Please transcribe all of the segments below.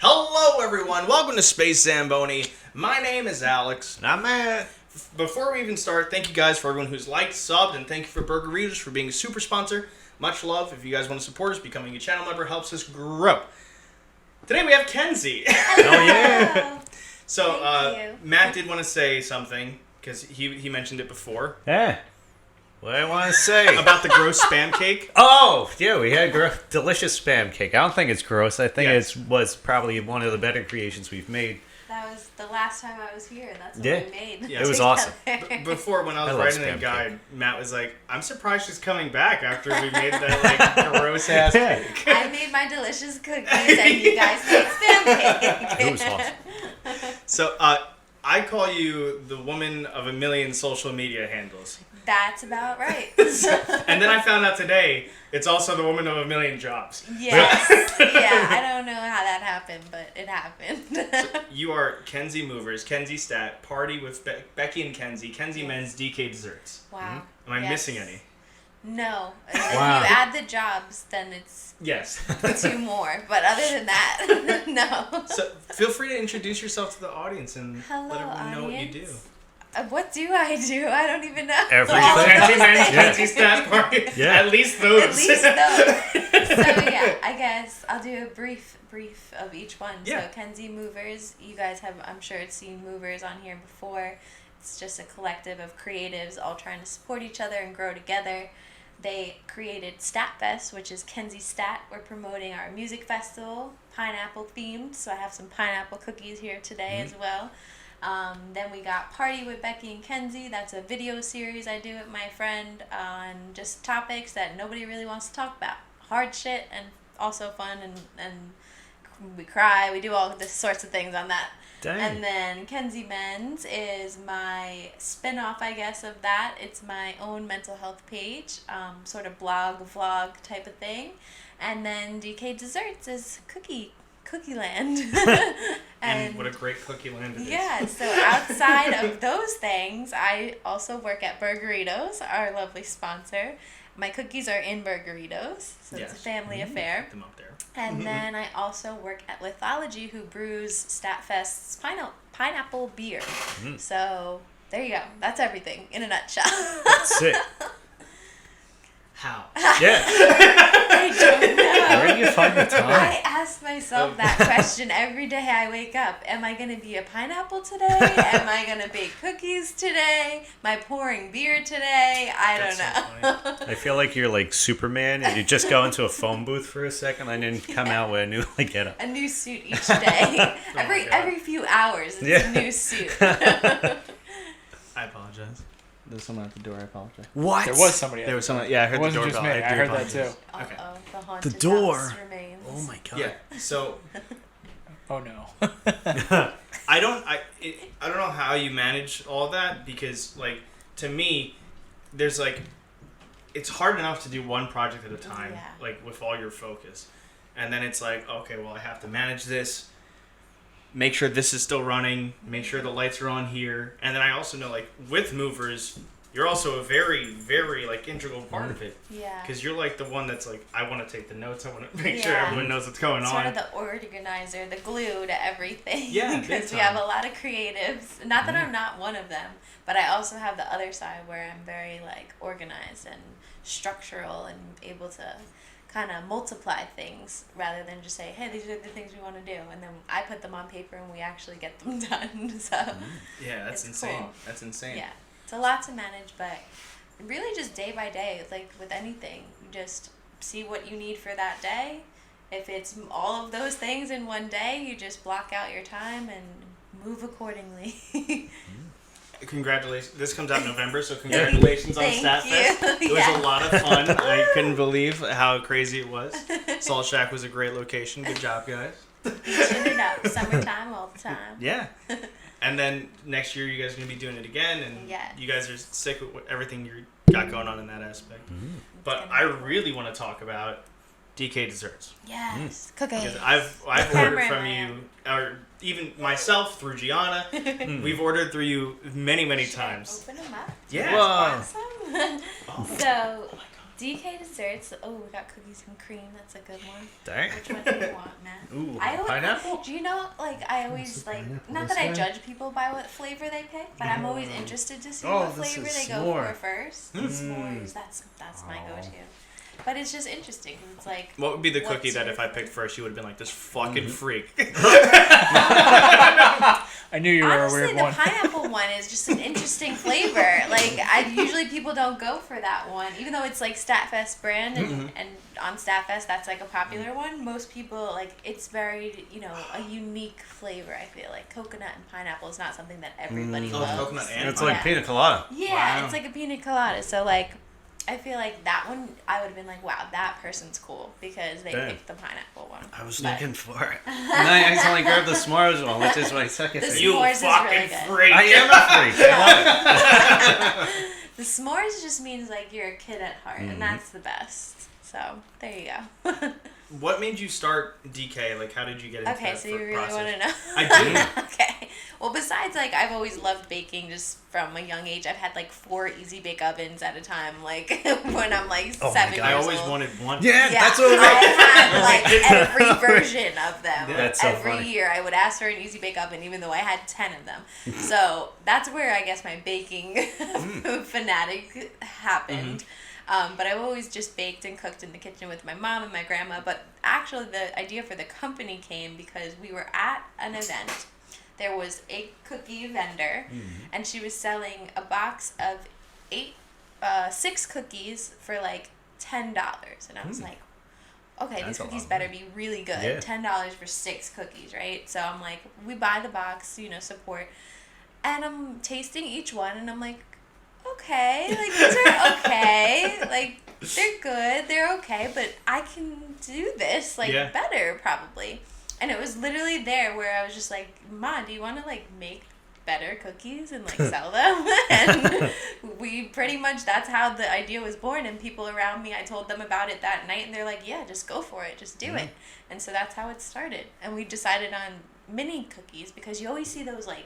Hello, everyone. Welcome to Space Zambonie. My name is Alex. And I'm Matt. Before we even start, thank you guys for everyone who's liked, subbed, and thank you for Burgeritos for being a super sponsor. Much love. If you guys want to support us, becoming a channel member helps us grow. Today we have Kenzie. Oh, yeah. So, Matt did want to say something, because he mentioned it before. Yeah. What do I want to say? About the gross spam cake. Oh, yeah, we had delicious spam cake. I don't think it's gross. I think Yes. it was probably one of the better creations we've made. That was the last time I was here. That's what Yeah. we made. Yeah. It was awesome. Before, when I was I love writing the spam guide, Matt was like, I'm surprised she's coming back after we made that, like, gross-ass Yeah. cake. I made my delicious cookies and you guys made spam cake. It was awesome. So, I call you the woman of a million social media handles. That's about right. And then I found out today, it's also the woman of a million jobs. Yes. Yeah, I don't know how that happened, but it happened. You are Kenzie Moverz, Kenzie Stat, Party with Becky and Kenzie Yes. Men's DeeKay Desserts. Wow. Am I Yes. missing any? No. If Wow. you add the jobs, then it's Yes. 2 more. But other than that, no. So feel free to introduce yourself to the audience and Hello, let everyone know what you do. audience. What do I do? I don't even know. Everything. All of Kenzie those Men's things. Kenzie Stat Party. Yeah. At least those. At least those. So yeah, I guess I'll do a brief of each one. Yeah. So Kenzie Moverz, you guys have, I'm sure, seen Moverz on here before. It's just a collective of creatives all trying to support each other and grow together. They created Statfest, which is Kenzie Stat. We're promoting our music festival, pineapple themed. So I have some pineapple cookies here today as well. Then we got Party with Becky and Kenzie. That's a video series I do with my friend on just topics that nobody really wants to talk about. Hard shit and also fun, and we cry. We do all this sorts of things on that. Dang. And then Kenzie Men's is my spin-off, I guess, of that. It's my own mental health page, sort of blog, vlog type of thing. And then DeeKay Desserts is Cookie Land. And what a great cookie land it is. Yeah, so outside of those things, I also work at Burgeritos, our lovely sponsor. My cookies are in Burgeritos, so it's a family affair. Put them up there. And then I also work at Lithology, who brews Statfest's pineapple beer. So there you go. That's everything in a nutshell. That's it. How? Yeah. I don't know. Where do you find the time? I ask myself that question every day I wake up. Am I going to be a pineapple today? Am I going to bake cookies today? Am I pouring beer today? I don't That's so know. I feel like you're like Superman and you just go into a phone booth for a second and then come out with a new get-up. A new suit each day. God. every few hours, it's a new suit. I apologize. There's someone at the door. I apologize. What? There was somebody. There was someone. Yeah, I heard It wasn't the just doorbell. me. I do heard that apologize. too. Okay. Uh-oh, the haunted The door. house remains. Oh my god. Yeah. So Oh no. I don't know how you manage all that, because like, to me, there's like, it's hard enough to do one project at a time, Yeah. like with all your focus, and then it's like, okay, well, I have to manage this, make sure this is still running, make sure the lights are on here, and then I also know, like, with Moverz, you're also a very, very, like, integral part of it, Yeah. because you're like the one that's like, I want to take the notes, I want to make sure Yeah. everyone knows what's going Sort on. of the organizer, the glue to everything. Yeah, big Because we time. have a lot of creatives. Not that I'm not one of them, but I also have the other side where I'm very like organized and structural and able to kind of multiply things rather than just say, hey, these are the things we want to do, and then I put them on paper and we actually get them done. So Yeah, that's It's insane. cool. That's insane. yeah, it's a lot to manage, but really just day by day, like with anything, you just see what you need for that day. If it's all of those things in one day, you just block out your time and move accordingly. Congratulations. This comes out in November, so congratulations on Thank Statfest. you. It was Yeah. a lot of fun. I couldn't believe how crazy it was. Salt Shack was a great location. Good job, guys. Chin it up. Summertime all the time. Yeah. And then next year, you guys are going to be doing it again, and Yeah. you guys are sick with everything you got going on in that aspect. But I really want to talk about DeeKay Desserts. Yes. Cooking. Because I've ordered camera from in my you, or even myself through Gianna. We've ordered through you many, many times. Open them up. Yeah. Whoa. Awesome. So DeeKay Desserts. Oh, we got cookies and cream. That's a good one. Dang. Which one do you want, Matt? Ooh, I always, pineapple? Do you know, like, I always, like, not that I judge people by what flavor they pick, but I'm always interested to see what this flavor is they go s'more. for first. S'mores, that's my go-to. But it's just interesting. It's like, What would be the cookie what's that your if I picked first, you would have been like, this fucking freak? I knew you were honestly, a weird the one. pineapple one is just an interesting flavor. Like, usually people don't go for that one, even though it's like Statfest brand, and on Statfest that's like a popular one. Most people, like, it's very, a unique flavor. I feel like coconut and pineapple is not something that everybody loves. Coconut and It's like pina colada. Yeah, Wow. it's like a pina colada. So like, I feel like that one, I would have been like, wow, that person's cool because they Dang. picked the pineapple one. I was But looking for it. And I accidentally grabbed the s'mores one, which is my second The favorite. You s'mores is fucking really good. freak. I am a freak. I love it. The s'mores just means like you're a kid at heart, and that's the best. So there you go. What made you start DeeKay? Like, how did you get into Okay, that so you really process? want to know? I do. Okay. Well, besides, like, I've always loved baking just from a young age. I've had, like, 4 easy bake ovens at a time, like, when I'm, like, Oh my 7 years God. I always old. wanted one. Yeah, Yeah, that's what I had, like, every version of them. That's so every funny. year I would ask for an easy bake oven, even though I had 10 of them. So that's where I guess my baking fanatic happened. But I've always just baked and cooked in the kitchen with my mom and my grandma. But actually, the idea for the company came because we were at an event. There was a cookie vendor, and she was selling a box of 6 cookies for like $10. And I was like, okay, That's these a cookies lot. better be really good. Yeah. $10 for 6 cookies, right? So I'm like, we buy the box, support. And I'm tasting each one, and I'm like, okay, like, these are okay. Like, they're good, they're okay, but I can do this, like, Yeah. better, probably. And it was literally there where I was just like, Ma, do you want to, like, make better cookies and, like, sell them? And we pretty much, that's how the idea was born. And people around me, I told them about it that night, and they're like, yeah, just go for it, just do it. And so that's how it started. And we decided on mini cookies because you always see those, like,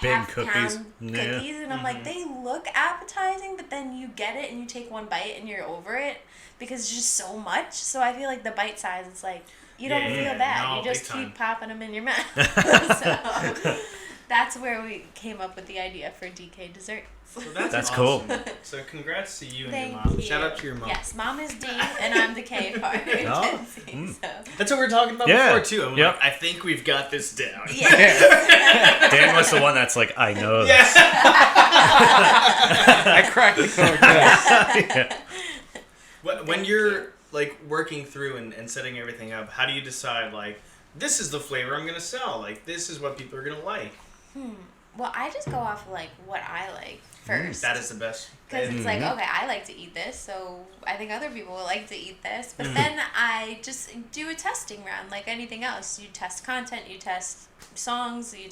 Big half-pound cookies. cookies, Yeah. and I'm like, they look appetizing, but then you get it and you take one bite and you're over it because it's just so much. So I feel like the bite size, it's like, you don't Yeah, feel bad. no, You just big time. keep popping them in your mouth. So that's where we came up with the idea for DeeKay Desserts. So That's cool. awesome. So congrats to you and Thank your mom. you. Shout out to your mom. Yes, Mom is D and I'm the K part. Oh. Kenzie, so. That's what we were talking about Yeah. before, too. I'm Yep. like, I think we've got this down. Yes. Dan was the one that's like, I know this. I cracked the code. Yes. When you're, like, working through and setting everything up, how do you decide, like, this is the flavor I'm going to sell? Like, this is what people are going to like. Well, I just go off of, like, what I like first. That is the best. Because it's like, okay, I like to eat this, so I think other people will like to eat this. But then I just do a testing round like anything else. You test content, you test songs, you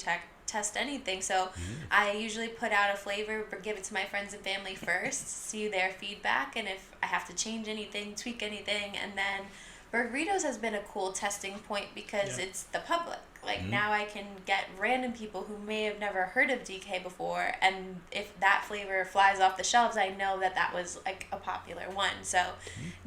test anything. So I usually put out a flavor, but give it to my friends and family first, see their feedback, and if I have to change anything, tweak anything. And then Burgeritos has been a cool testing point because it's the public. Like, now I can get random people who may have never heard of DeeKay before, and if that flavor flies off the shelves, I know that that was, like, a popular one. So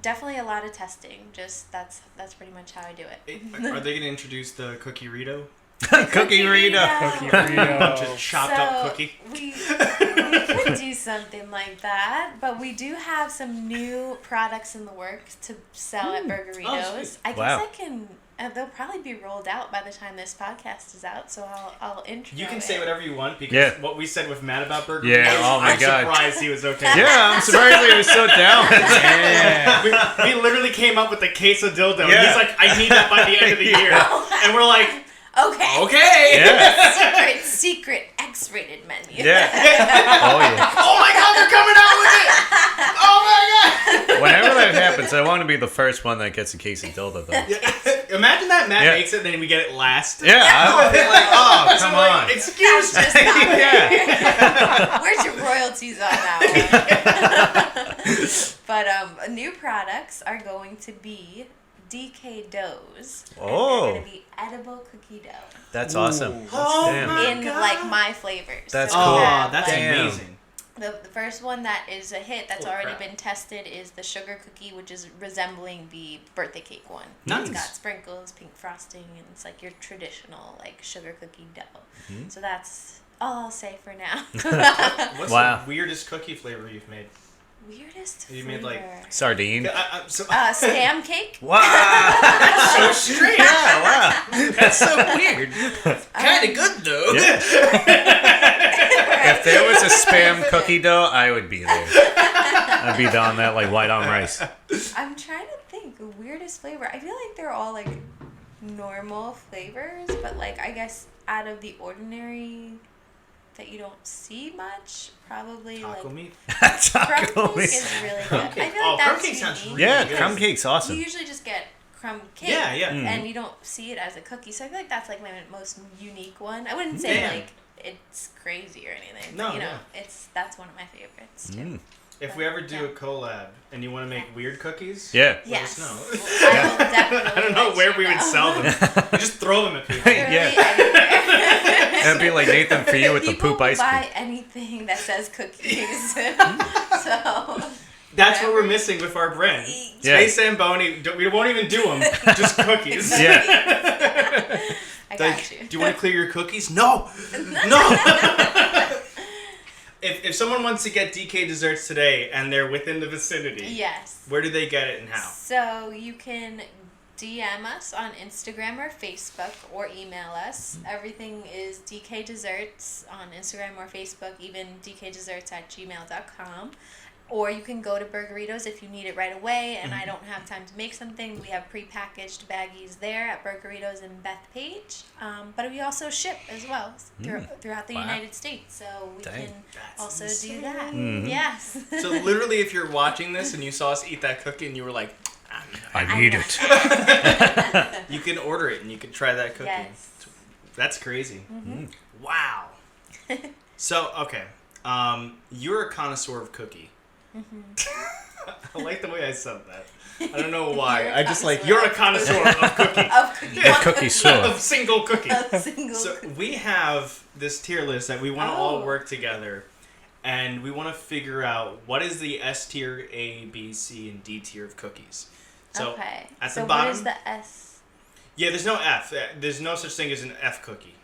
definitely a lot of testing. Just that's pretty much how I do it. Are they going to introduce the Cookie Rito? Cookie Rito. Cookie Rito. Just chopped up cookie? We could do something like that, but we do have some new products in the works to sell at Burgeritos. Oh, sweet. I guess Wow. I can. They'll probably be rolled out by the time this podcast is out, so I'll intro. You can it. say whatever you want because Yeah. what we said with Matt about burgers. Yeah, oh my I'm God. surprised he was okay. Yeah, I'm surprised he was so down. Yeah. We literally came up with the queso dildo. And Yeah. he's like, I need that by the end of the year. And we're like, Okay. okay. Yeah. Secret X-rated menu. Yeah. Oh, yeah. Oh my God, they're coming out with it. Oh my God. Whenever that happens, I want to be the first one that gets a case of dildo, though. Yeah. Imagine that Matt Yeah. makes it and then we get it last. Yeah, I would be like, oh, So come like, on. excuse That's me. just not Yeah. Where's your royalties on that one? But new products are going to be DeeKay doughs. And Oh. they're going to be edible cookie dough That's awesome. Oh Damn. my in God. like my flavors. That's we cool. Oh, have, that's like, Damn. amazing. The first one that is a hit that's Holy already crap. been tested is the sugar cookie, which is resembling the birthday cake one. Nice. It's got sprinkles, pink frosting, and it's like your traditional like sugar cookie dough. Mm-hmm. So that's all I'll say for now. What's Wow. the weirdest cookie flavor you've made? Weirdest You flavor. made, like, Sardine. Spam cake. Wow. so strange. Yeah, wow. That's so weird. Kind of good though. Yeah. If there was a spam cookie dough, I would be there. I'd be down that like white on rice. I'm trying to think the weirdest flavor. I feel like they're all like normal flavors, but like I guess out of the ordinary that you don't see much, probably Taco like meat. crumb Taco cake meat. is really good. Crumb I cake. feel Oh, like crumb that's cake sounds unique. really Yeah, good. crumb cake's You awesome. usually just get crumb cake. Yeah, yeah. And you don't see it as a cookie, so I feel like that's like my most unique one. I wouldn't say Yeah. like it's crazy or anything. No, but, you know, yeah. that's one of my favorites too. Mm. If we ever do Yeah. a collab and you want to make weird cookies, Yeah. Yes. let us know. I will definitely I don't know let where you we would know. sell them. We just throw them at people. Literally Yeah. anywhere. That'd be like Nathan for you with the People poop will ice buy cream. anything that says cookies. so That's what we're Whatever. missing with our brand. Yeah. Space Zambonie, we won't even do them, just cookies. Yeah. I got Like, you. do you want to clear your cookies? No! No! If someone wants to get DeeKay Desserts today and they're within the vicinity, Yes. where do they get it and how? So you can DM us on Instagram or Facebook or email us. Everything is DeeKay Desserts on Instagram or Facebook, even DeeKayDesserts@gmail.com. Or you can go to Burgeritos if you need it right away and I don't have time to make something. We have prepackaged baggies there at Burgeritos in Bethpage. But we also ship as well throughout the Wow. United States. So we Dang. can That's also insane. do that. Mhm. Yes. So literally, if you're watching this and you saw us eat that cookie and you were like, I I need know. it. you can order it and you can try that cookie. Yes. That's crazy. Mm-hmm. Wow. So, okay. You're a connoisseur of cookie. I like the way I said that. I don't know why. You're a I just like, connoisseur you're a of connoisseur of cookie. Of cookie. Yeah, cookie sour. Of single cookie. A single So cookie. we have this tier list that we want to all Oh. work together, and we want to figure out what is the S tier, A, B, C, and D tier of cookies. So okay. at so the bottom, what is the S? yeah, there's no F. There's no such thing as an F cookie.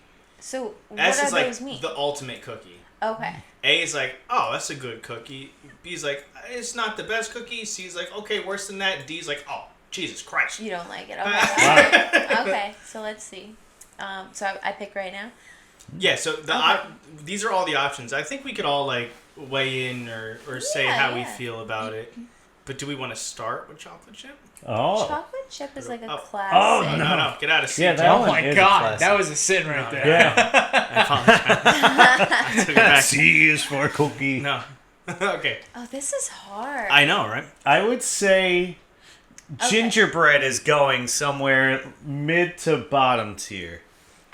So what S are is like those mean? the ultimate cookie. Okay. A is like, oh, that's a good cookie. B is like, it's not the best cookie. C is like, okay, worse than that. D is like, oh, Jesus Christ. You don't like it. Wow. Okay. Okay. So let's see. So I pick right now. Yeah, so the Okay. these are all the options. I think we could all like weigh in or say Yeah, how we yeah. feel about it. But do we want to start with chocolate chip? Oh. Chocolate chip is like a Oh. classic. Oh, No, no. no, get out of seat. Yeah, that Oh one my is a god, classic. that was a sin right there. Yeah. I apologize. I took it back. C is for cookie. No. Okay. Oh, this is hard. I know, right? I would say Okay. gingerbread is going somewhere mid to bottom tier.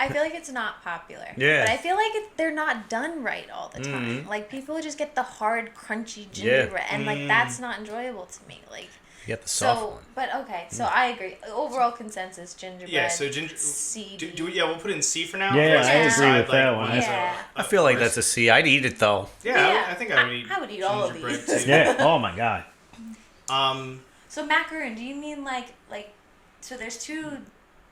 I feel like it's not popular. Yeah. But I feel like they're not done right all the time. Like people just get the hard, crunchy gingerbread, and like that's not enjoyable to me. Like You get the soft so, one. but okay. So I agree. Overall consensus: gingerbread. Yeah, so ginger. C. Do we, yeah, we'll put it in C for now. Yeah, Or I just agree decide, with that one. as Yeah. I feel like that's a C. I'd eat it though. Yeah, I think I would eat. I would eat all of gingerbread, these. too. Yeah. Oh my god. So macaroon, do you mean like so there's two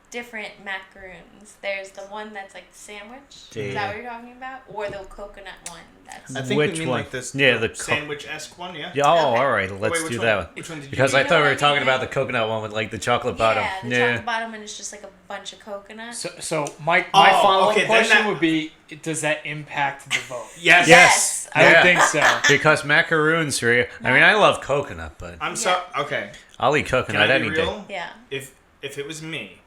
different macaroons. There's the one that's like sandwich. Yeah. Is that what you're talking about? Or the coconut one that's I think Which we mean one? like this. Yeah, the sandwich-esque one. Yeah. Yeah, oh, Okay. all right. Let's Wait, which do one? that one. Which one did you? Because do? I thought we were like talking it. about the coconut one with like the chocolate bottom. Yeah, the chocolate bottom and it's just like a bunch of coconut. So my Oh, follow-up okay, then question that- would be, does that impact the vote? Yes. Yes. I would Yeah. think so. Because macaroons are. I mean, I love coconut, but I'm sorry. Okay. I'll eat Can coconut I be any day. real? Yeah. If it was me,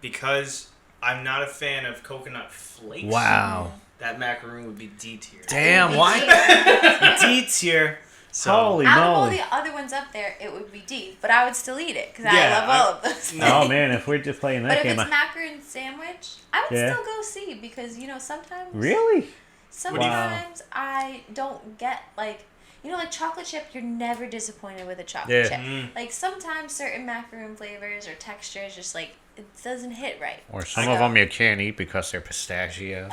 because I'm not a fan of coconut flakes. Wow. That macaroon would be D tier. Damn, why? D tier. So, Holy Out of all moly. the other ones up there, it would be D. But I would still eat it because Yeah, I love all of those. Oh man, if we're just playing But that if game. it's macaroon sandwich, I would Yeah. still go C because sometimes Really? sometimes I don't get like like chocolate chip, you're never disappointed with a chocolate chip. Mm. Like sometimes certain macaroon flavors or textures just like it doesn't hit right. Or some of them you can't eat because they're pistachio.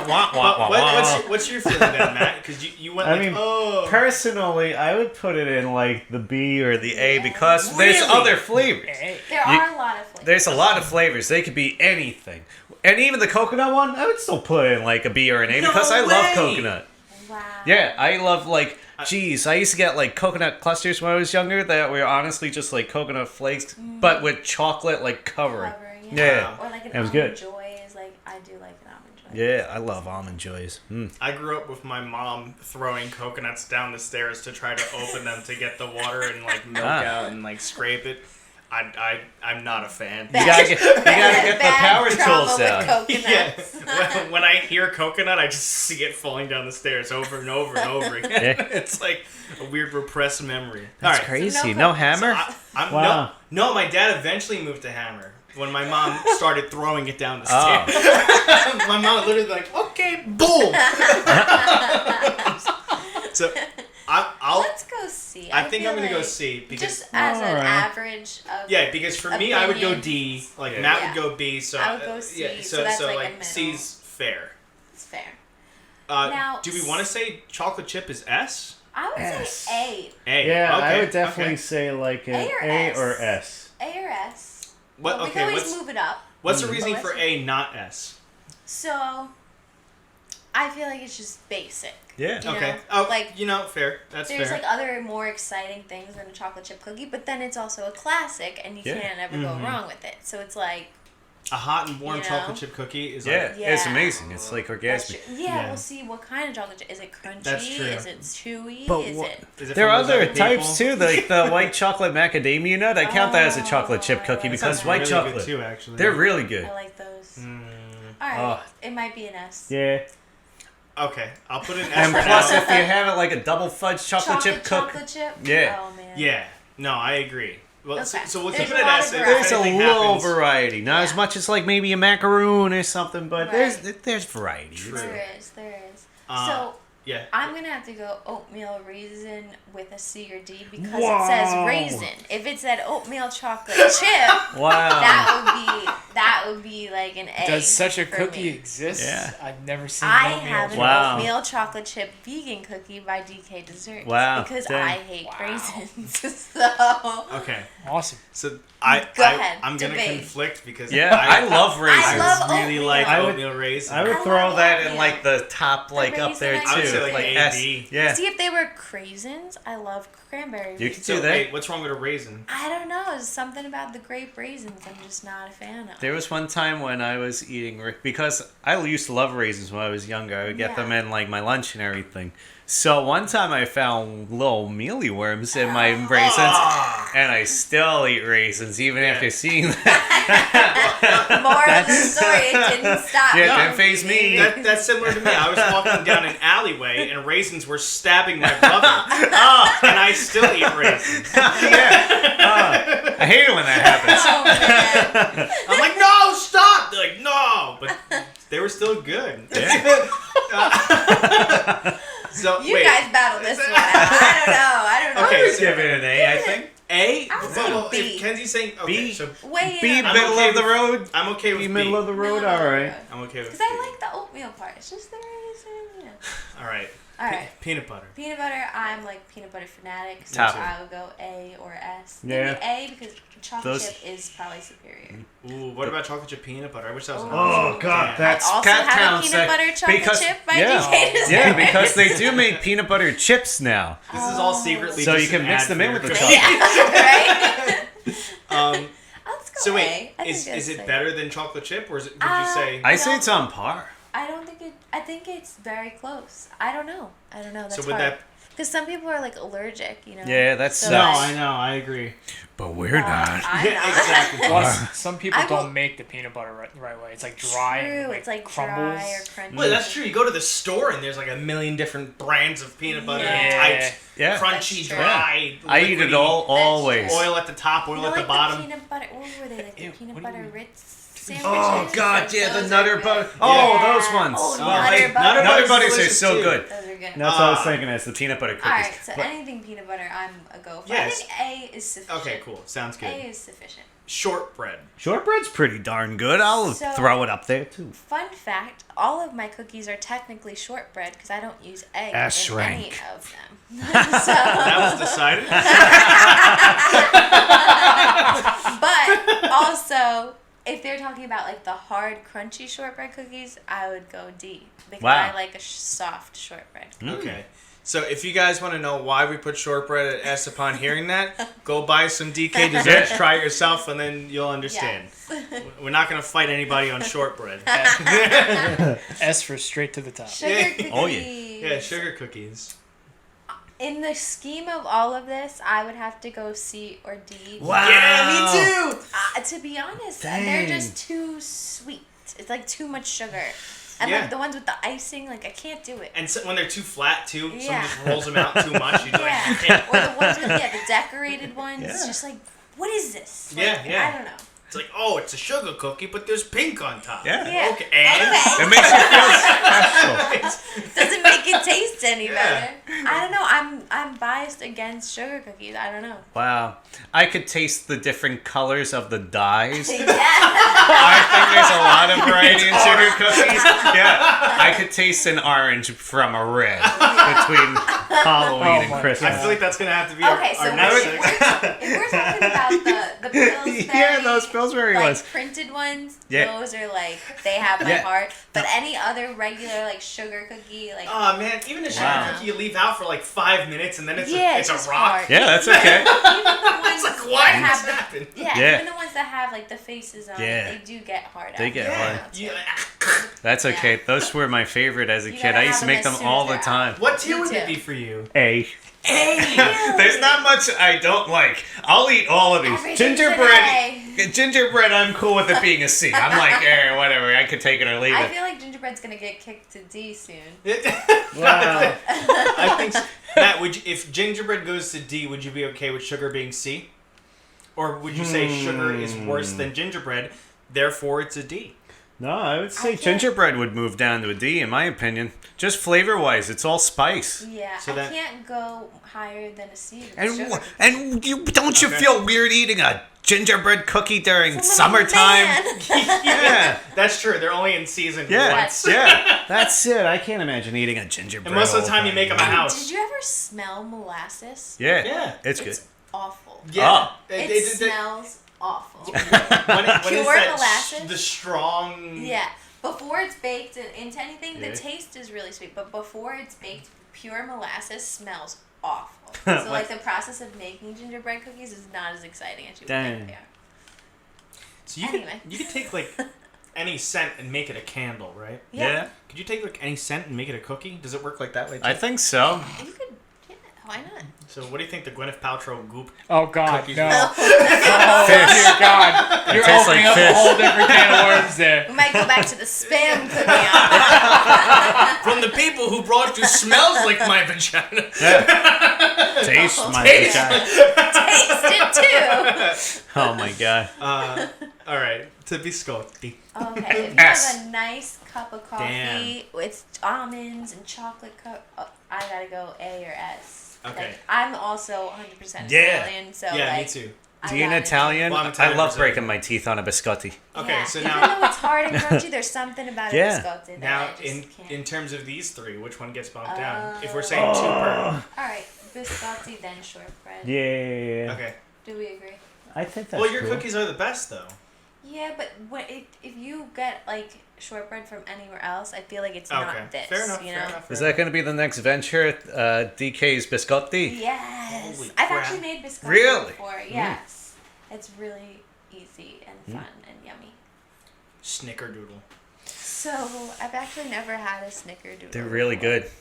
Wah, wah, wah. What's your feeling then, Matt? Because you went like, Personally, I would put it in like the B or the A because Really? there's other flavors. There are a lot of flavors. There's a lot of flavors. They could be anything. And even the coconut one, I would still put in like a B or an A because I love coconut. Wow. Yeah, I love like, geez, I used to get like coconut clusters when I was younger that were honestly just like coconut flakes, but with chocolate like covering. Yeah. Or like an It was almond good. joy is like, I do like an almond joy. Yeah, I love almond joys. I grew up with my mom throwing coconuts down the stairs to try to open them to get the water and like milk out and like scrape it. I'm not a fan. You gotta get the power tools out. Yeah. When I hear coconut, I just see it falling down the stairs over and over and over again. Yeah. It's like a weird repressed memory. That's All right. crazy. So No hammer? Wow. No, my dad eventually moved to Hammer when my mom started throwing it down the stairs. My mom would literally be like, okay, boom. So I'll Let's go C. I think feel I'm going to go like C. Because, just as an Alright. average of yeah, because for me, I would go D. opinions. Like, Yeah. Matt Yeah. would go B. So I would go C, Yeah, so that's like a middle. C's fair. It's fair. Now, do we want to say chocolate chip is S? I would S. say A. Yeah, okay. I would definitely okay. say like an A or A S? or S. A or S. What, Well, we okay, can always what's move it up. what's the But reasoning let's- for A, not S? So, I feel like it's just basic. Yeah. You Okay. know? Oh, Like, fair. That's there's fair. like other more exciting things than a chocolate chip cookie, but then it's also a classic, and you Yeah. can't ever go wrong with it. So it's like, A hot and warm You know? chocolate chip cookie is Yeah, like... it's Yeah. amazing. It's like that's orgasmic. true. Yeah. We'll see what kind of chocolate chip. Is it crunchy? That's true. Is it chewy? But is what- it... Is it There from are those other people? types too, like the white chocolate macadamia nut. I count that as a chocolate chip cookie Oh, because Sounds white really chocolate. good too, actually. They're really good. I like those. Mm. All right, Oh. it might be an S. Yeah. Okay, I'll put an S And for plus, now. if you have it like a double fudge chocolate chip cook, chocolate chip. Yeah. Oh man. Yeah. No, I agree. Well, Okay. so we'll There's keep a it at lot S. of if variety. there's a anything little happens. variety. Not as Yeah. much as like maybe a macaroon or something, but Right. there's variety. True. There is. Uh, So Yeah. I'm gonna have to go oatmeal raisin with a C or D because Wow. it says raisin. If it said oatmeal chocolate chip, Wow. that would be like an A. Does such a for cookie me. exist? Yeah. I've never seen I oatmeal. have an Wow. oatmeal chocolate chip vegan cookie by DeeKay Desserts. Wow. Because Dang. I hate raisins. So Okay. Awesome. So Go ahead, I'm gonna debate. conflict because Yeah, I love raisins. I love really oatmeal. like I would- oatmeal raisins. I would I throw love that in oatmeal. like the top, like up there raisin too. I would say, like A, S. B. Yeah. See, if they were craisins, I love cranberry You raisins. can So do that. wait, what's wrong with a raisin? I don't know. There's something about the grape raisins I'm just not a fan of. There was one time when I was eating because I used to love raisins when I was younger. I would get them Yeah. in like my lunch and everything. So one time I found little mealy worms in my raisins, and I still eat raisins even Yeah. after seeing that. More of the story, it didn't stop. Yeah, it me. didn't faze me. That's similar to me. I was walking down an alleyway and raisins were stabbing my brother, and I still eat raisins. I hate it when that happens. Oh man. I'm like, no, stop! They're like, no, but they were still good. So You wait, guys battle this one. I don't know. Okay, I'd give it an A, I think. A. I would say Well, B. if Kenzie's saying okay, B. so Way B, in the- I'm middle okay of the with- road. I'm okay with B, B. middle of the road. All right. I'm okay with Because B. I like the oatmeal part. It's just the raisin. Yeah. All right. All right. Peanut butter. Peanut butter, I'm like peanut butter fanatic, so Top. I would go A or S. Yeah. Maybe A because chocolate Those- chip is probably superior. Ooh, what about chocolate chip peanut butter? I wish that was an Oh, option. Oh God, Yeah. that's I also that have a counts. peanut that- butter chocolate because, chip by yeah, DeeKay Desserts. yeah, because they do make peanut butter chips now. This is all secretly So just you can an mix ad them for in your with the cookie. chocolate. Yeah, right? Let's go So A. wait, I think is that's it like- better than chocolate chip, or is it? Would you say? I say it's on par. I don't think it. I think it's very close. I don't know. That's So would hard. that? Because some people are like allergic, you know. Yeah, that's So, No, like, I know. I agree. But we're not. I'm Yeah, not. exactly. Plus, some people I will- don't make the peanut butter right way. It's like dry True, and it's like crumbles. dry or crunchy. Well, that's true. You go to the store and there's like a million different brands of peanut butter Yeah. types. Yeah. Crunchy, That's true. dry. I eat it liquidy, always. Oil at the top, oil You know, at the like bottom. the peanut butter. What were they like? Ew, The peanut what do you butter mean? Ritz. sandwiches. Oh God, yeah, the Those Nutter are good. Butter. Yeah. Oh, those ones. Oh, Wow. Nutter Butter. Nutter Nutter Butter's Butters are delicious so too. good. Those are good. That's what I was thinking as the peanut butter cookies. All right, so But- anything peanut butter, I'm a go for. Yes. I think A is sufficient. Okay, cool. Sounds good. A is sufficient. Shortbread. Shortbread's pretty darn good. I'll So- throw it up there too. Fun fact: all of my cookies are technically shortbread because I don't use egg Ass in any rank. of them. That was decided. But also, if they're talking about like the hard, crunchy shortbread cookies, I would go D because Wow. I like a soft shortbread. Okay. So if you guys want to know why we put shortbread at S upon hearing that, go buy some DeeKay Desserts, try it yourself, and then you'll understand. Yes. We're not going to fight anybody on shortbread. S for straight to the top. Sugar Yeah. cookies. Oh, yeah. Yeah, sugar cookies. In the scheme of all of this, I would have to go C or D. Wow. Yeah, me too. To be honest, Dang. they're just too sweet. It's like too much sugar. And Yeah. like the ones with the icing, like I can't do it. And so, when they're too flat, too, Yeah. someone just rolls them out too much. You Yeah. like, can't. Or the ones with the decorated ones. Yeah. It's just like, what is this? Like, Yeah, yeah. I don't know. It's like, oh, it's a sugar cookie, but there's pink on top. Yeah. Yeah. Okay, and? It makes you feel special. Doesn't make it taste any Yeah. better. I don't know. I'm biased against sugar cookies. I don't know. Wow. I could taste the different colors of the dyes. Yeah. I think there's a lot of variety in sugar cookies. Yeah. I could taste an orange from a red between Halloween Oh and my Christmas. I feel like that's going to have to be Okay, so our next if we're talking about the Pillsbury, Yeah, those Pillsbury like, ones. printed ones, Yeah. those are like, they have my Yeah. heart. But any other regular like sugar cookie, like Oh man, even a sugar Wow. cookie you leave out for like 5 minutes and then it's yeah, it's just a rock. hard. Yeah, that's okay. Even the ones It's like, why that did have this happen? yeah, Yeah. even the ones that have like the faces on Yeah. it, they do get hard. They after get a hard. while, too. Yeah. That's okay. Those were my favorite as a You kid. gotta I used have to them make as them soon all as the they're time. What tier Me would it too. be for you? A. Really? There's not much I don't like. I'll eat all of these. Everything's Gingerbread. Gingerbread, I'm cool with it being a C. I'm like, whatever. I could take it or leave I it. feel like gingerbread's gonna get kicked to D soon. Wow. I think so. Matt, if gingerbread goes to D, would you be okay with sugar being C? Or would you say sugar is worse than gingerbread, therefore it's a D? No, I would say can't- gingerbread would move down to a D, in my opinion. Just flavor-wise, it's all spice. Yeah, So I that- can't go higher than a C with And sugar. and you don't you Okay. feel weird eating a gingerbread cookie during It's a summertime? little man. Yeah. That's true. They're only in season Yeah, once. yeah. That's it. I can't imagine eating a gingerbread. And most of the all time you make them a And house. Did you ever smell molasses? Yeah, Yeah. it's good. It's awful. Yeah. It smells awful. when it's Pure that molasses? the strong... Yeah. Before it's baked into anything, Yeah. the taste is really sweet. But before it's baked, pure molasses smells awful. So like the process of making gingerbread cookies is not as exciting as you would Dang. think they are. So you Anyway. could take like any scent and make it a candle, right? Yeah, Could you take like any scent and make it a cookie? Does it work like that way too? I think so. You could, yeah, why not? So what do you think the Gwyneth Paltrow goop? Oh God, Cookies. no! No. Oh dear God, you're tastes opening like up fish. a whole different can of worms there. We might go back to the spam cookie. From the people who brought you smells like my vagina. Taste my Taste vagina. Taste it too. Oh my god. All right, to biscotti. Okay, if you S. have a nice cup of coffee Damn. with almonds and chocolate, I gotta go A or S. Okay. Like, I'm also 100% Yeah. Italian, so Yeah, like, me too. I Do you an gotta- Italian? Well, I'm I Italian love for breaking certain. my teeth on a biscotti. Okay, Yeah. so Even now though it's hard and crunchy, there's something about Yeah. a biscotti that now I just can't. in terms of these three, which one gets bumped down? If we're saying two per. All right, biscotti then shortbread. Yeah. Okay. Do we agree? I think that's Well, your cool. cookies are the best though. Yeah, but if you get like shortbread from anywhere else, I feel like it's Okay. not this. Fair enough. You Fair know? enough. Is that going to be the next venture? DK's biscotti? Yes. Holy I've crap. actually made biscotti Really? before. Yes. It's really easy and fun and yummy. Snickerdoodle. So I've actually never had a snickerdoodle. They're really before. good.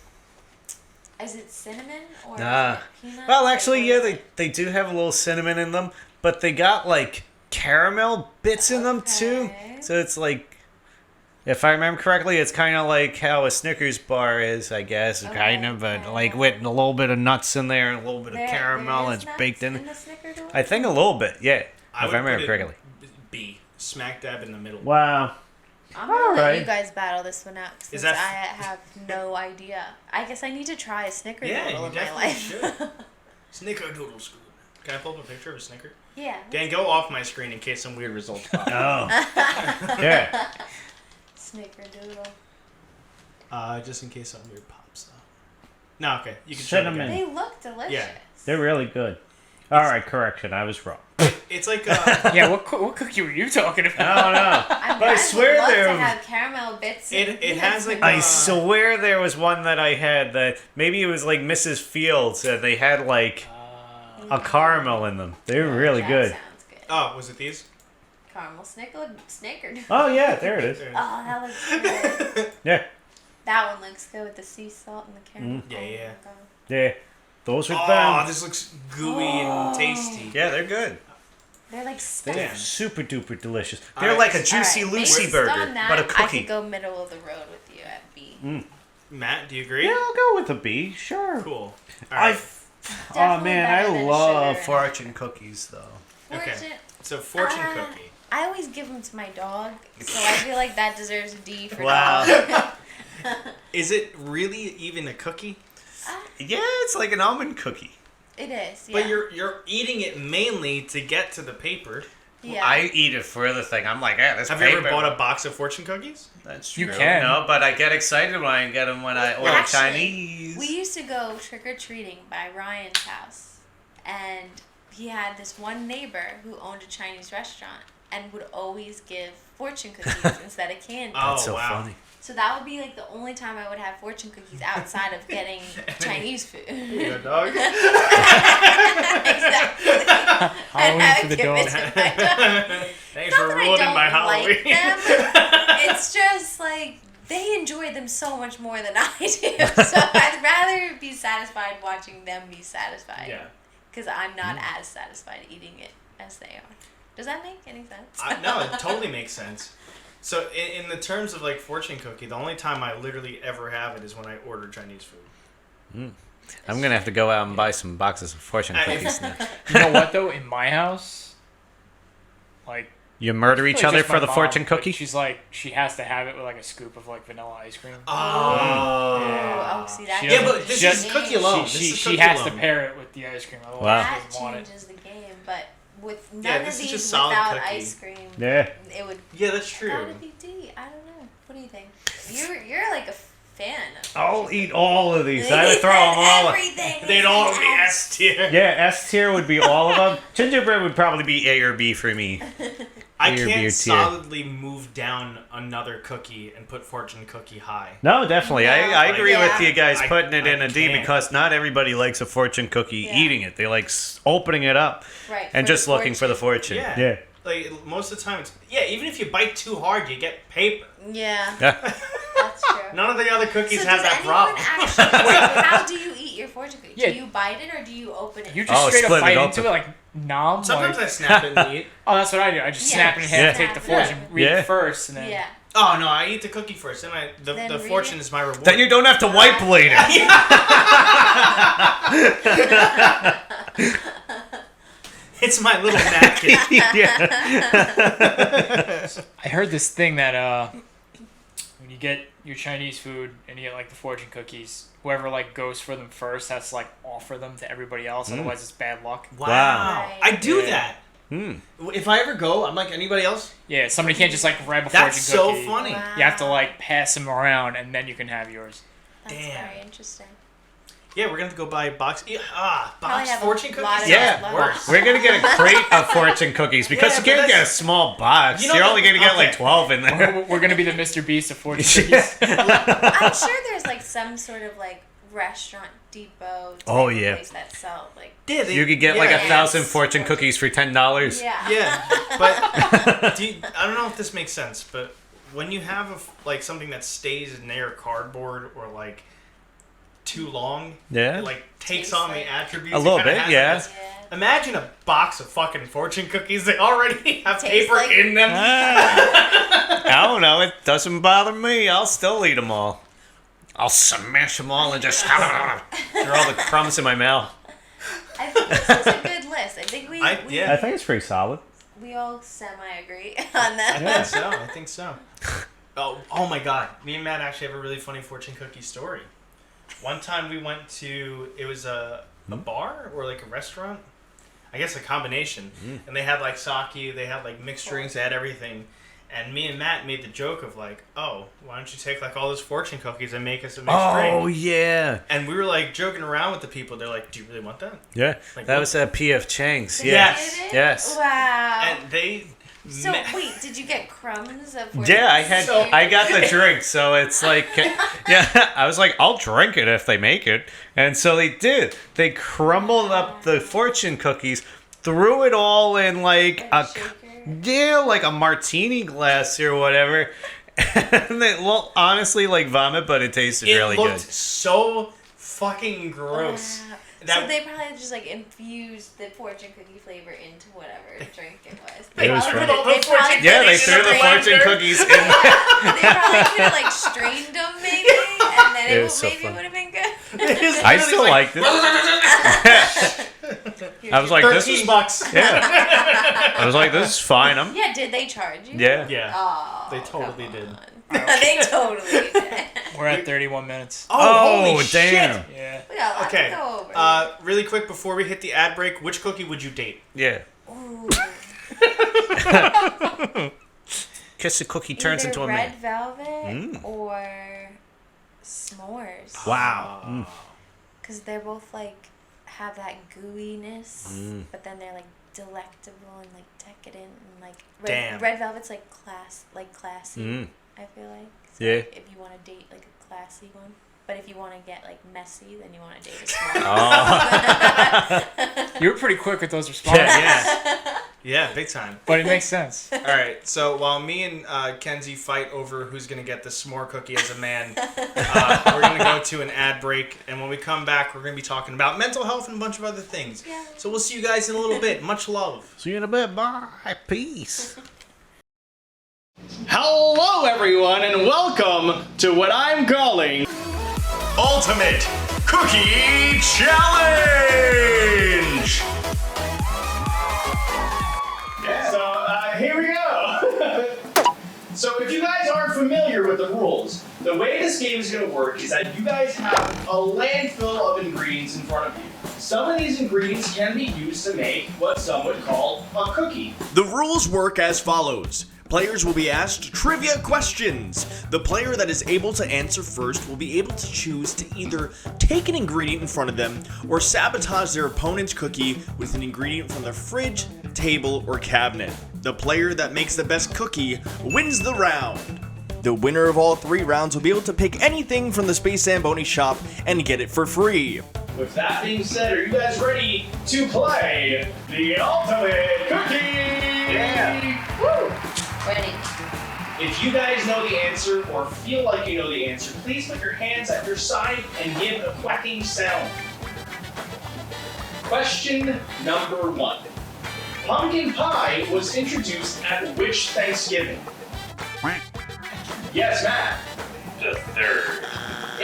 Is it cinnamon or Nah. is it peanut? Well, Like, actually, what yeah, is they, it? they do have a little cinnamon in them, but they got like caramel bits in them too. Okay. So it's like, if I remember correctly, it's kind of like how a Snickers bar is, I guess, kind of, but Okay. like with a little bit of nuts in there and a little bit of caramel, there and is it's baked in. nuts the snickerdoodle? I think a little bit, yeah. If I would remember put it correctly. B. smack dab in the middle. Wow. I'm gonna let Alright. you guys battle this one out since that I have no idea. I guess I need to try a snickerdoodle Yeah, you in my definitely life. should. Snickerdoodle school. Can I pull up a picture of a snicker? Yeah. Dan, go off my screen in case some weird results pop. Oh. Yeah. Snickerdoodle. Just in case something weird pops though. No, okay. You can show it Cinnamon. again. They look delicious. Yeah. They're really good. All right, correction. I was wrong. It's like Yeah, what cookie were you talking I about? don't know. I swear would love there- to have caramel bits. It has, like, I swear there was one that I had that maybe it was like Mrs. Fields and they had like a caramel in them. They were really that good. Sounds good. oh, was it these? Caramel snickerdoodle. Oh yeah, there it is. Oh, that looks good. Yeah, That one looks good with the sea salt and the caramel. Yeah, Oh my yeah. God. yeah. Those are Oh, them. this looks gooey and tasty. Yeah, they're good. They're like They're stuffed. super duper delicious. All They're right. like a juicy Alright, Lucy based burger, on that, but a I cookie. could go middle of the road with you at B. Matt, do you agree? Yeah, I'll go with a B. Sure. Cool. All I. right. Oh Definitely man, better I than love sugar. fortune cookies though. Okay. Fortune. So fortune Ah. cookie. I always give them to my dog, so I feel like that deserves a D for Wow. dog. Is it really even a cookie? Yeah, it's like an almond cookie. It is, yeah. But you're eating it mainly to get to the paper. yeah. I eat it for the thing. I'm like, this Have paper. you ever bought a box of fortune cookies? That's true. You can. No, but I get excited when I get them when I order Actually, Chinese. We used to go trick-or-treating by Ryan's house, and he had this one neighbor who owned a Chinese restaurant and would always give fortune cookies instead of candy. Oh, That's so wow. funny. So that would be like the only time I would have fortune cookies outside of getting Chinese food. Your dog? Exactly. And Halloween I for would the give it dog. to my dog. Thanks Not for that I ruining don't my like Halloween. them. It's just like they enjoy them so much more than I do. So I'd rather be satisfied watching them be satisfied. Yeah. Because I'm not as satisfied eating it as they are. Does that make any sense? No, it totally makes sense. So in the terms of like fortune cookie, the only time I literally ever have it is when I order Chinese food. I'm gonna have to go out and buy some boxes of fortune I- cookies next. You know what though? In my house, like You murder each really other just for my the mom, fortune but cookie? She's like, she has to have it with like a scoop of like vanilla ice cream. Oh. Yeah. Oh, see, that She Yeah, doesn't- but this she is doesn't- cookie alone. She, This is she cookie has alone. to pair it with the ice cream. Otherwise, Wow. she That doesn't want it. changes the game, but with Yeah, none of this is these just solid without cookie. ice cream, Yeah. it would Yeah, that's true. gotta be D. I don't know. What do you think? You're like a fan of I'll eat all of these. I would throw them all. Everything. They'd all be S tier. Yeah, S tier would be all of them. Gingerbread would probably be A or B for me. I Beer, can't beer tier. solidly move down another cookie and put fortune cookie high. No, definitely. I agree Yeah. with you guys I- putting it I in a D can't. because not everybody likes a fortune cookie Yeah. eating it. They like opening it up Right. and for just the looking for the fortune. Yeah. Yeah. Like most of the time, it's even if you bite too hard, you get paper. Yeah, Yeah. that's true. None of the other cookies So have does that anyone problem. actually? How do you eat your fortune cookie? Yeah. Do you bite it or do you open it? You just Oh, straight split up it bite open. into it like nom. Sometimes like, I snap it and eat. oh, that's what I do. I just Yeah. snap it in half, Yeah. take the Snap it. fortune, read Yeah. it first, and then Yeah. Oh no, I eat the cookie first, then the Then read fortune it? is my reward. Then you don't have to wipe later. It's my little napkin. Yeah. I heard this thing that when you get your Chinese food and you get like the fortune cookies, whoever like goes for them first has to like offer them to everybody else. Otherwise, it's bad luck. Wow. Right. I do Yeah. that. Hmm. If I ever go, I'm like anybody else. Yeah, somebody can't just like grab a That's fortune so cookie. funny. Wow. You have to like pass them around, and then you can have yours. That's Damn. very interesting. Yeah, we're gonna have to go buy a box. Probably Box have a fortune lot cookies. of Yeah. those worse. We're gonna get a crate of fortune cookies because Yeah, you but can't get a that's- small box. You know You're that- only gonna get like okay. 12 in there. We're gonna be the Mr. Beast of fortune cookies. I'm sure there's like some sort of like restaurant depot. type Oh, of yeah. Place that sell like. Yeah, they- You could get like yeah. 1,000 fortune cookies for $10. Yeah. Yeah, but I don't know if this makes sense, but when you have like something that stays in their cardboard or like too long, Yeah. it like takes Tastes on the like- attributes. A It little kinda bit, has, like, yeah. this- Yeah. Imagine a box of fucking fortune cookies. They already have Tastes paper like- in them. I don't know. It doesn't bother me. I'll still eat them all. I'll smash them all and just throw all the crumbs in my mouth. I think this is a good list. I think we. Yeah. I think it's pretty solid. we all semi-agree on I that. think so. Oh my God. Me and Matt actually have a really funny fortune cookie story. One time we went to, it was a bar or like a restaurant. I guess a combination. And they had like sake, they had like mixed drinks, they had everything. And me and Matt made the joke of like, oh, why don't you take like all those fortune cookies and make us a mixed drink? Oh, yeah. And we were like joking around with the people. They're like, do you really want that? Yeah. Like, that was at P.F. Chang's. Yes. Yes. Wow. And they... So wait, did you get crumbs of? Yeah, I got the drink, so it's like, yeah, I was like, I'll drink it if they make it, and so they did. They crumbled up the fortune cookies, threw it all in like like a martini glass or whatever, and it looked honestly like vomit, but it tasted really good. It looked so fucking gross. Wow. So they probably just like infused the fortune cookie flavor into whatever drink it was. It was fun. Yeah, they threw the fortune cookies in. They probably could have like strained them maybe, and then it would have been good. I still liked it. I was like, this is $13. Yeah. I was like, this is fine. Yeah, did they charge you? Yeah. Yeah. Oh, they totally did. They totally did. We're at 31 minutes. Oh, holy damn. shit. Yeah. We got a lot Okay. to go over. Really quick before we hit the ad break, which cookie would you date? Yeah. Ooh. Kiss the cookie turns Either into a red man. velvet or s'mores. Wow. Because they're both like have that gooiness, but then they're like delectable and like decadent and like red velvet's like classy. I feel like. So Yeah. If you want to date like a classy one, but if you want to get like messy, then you want to date a s'mores. You were pretty quick with those responses. Yeah, big time. But it makes sense. All right, so while me and Kenzie fight over who's going to get the s'more cookie as a man, we're going to go to an ad break, and when we come back, we're going to be talking about mental health and a bunch of other things. Yeah. So we'll see you guys in a little bit. Much love. See you in a bit. Bye. Peace. Hello, everyone, and welcome to what I'm calling Ultimate Cookie Challenge! So, here we go. So, if you guys aren't familiar with the rules, the way this game is going to work is that you guys have a landfill of ingredients in front of you. Some of these ingredients can be used to make what some would call a cookie. The rules work as follows. Players will be asked trivia questions. The player that is able to answer first will be able to choose to either take an ingredient in front of them or sabotage their opponent's cookie with an ingredient from their fridge, table, or cabinet. The player that makes the best cookie wins the round. The winner of all 3 rounds will be able to pick anything from the Space Zambonie shop and get it for free. With that being said, are you guys ready to play the Ultimate Cookie? Yeah. Woo! Ready. If you guys know the answer or feel like you know the answer, please put your hands at your side and give a quacking sound. Question number 1. Pumpkin pie was introduced at which Thanksgiving? Yes, Matt. The 3rd.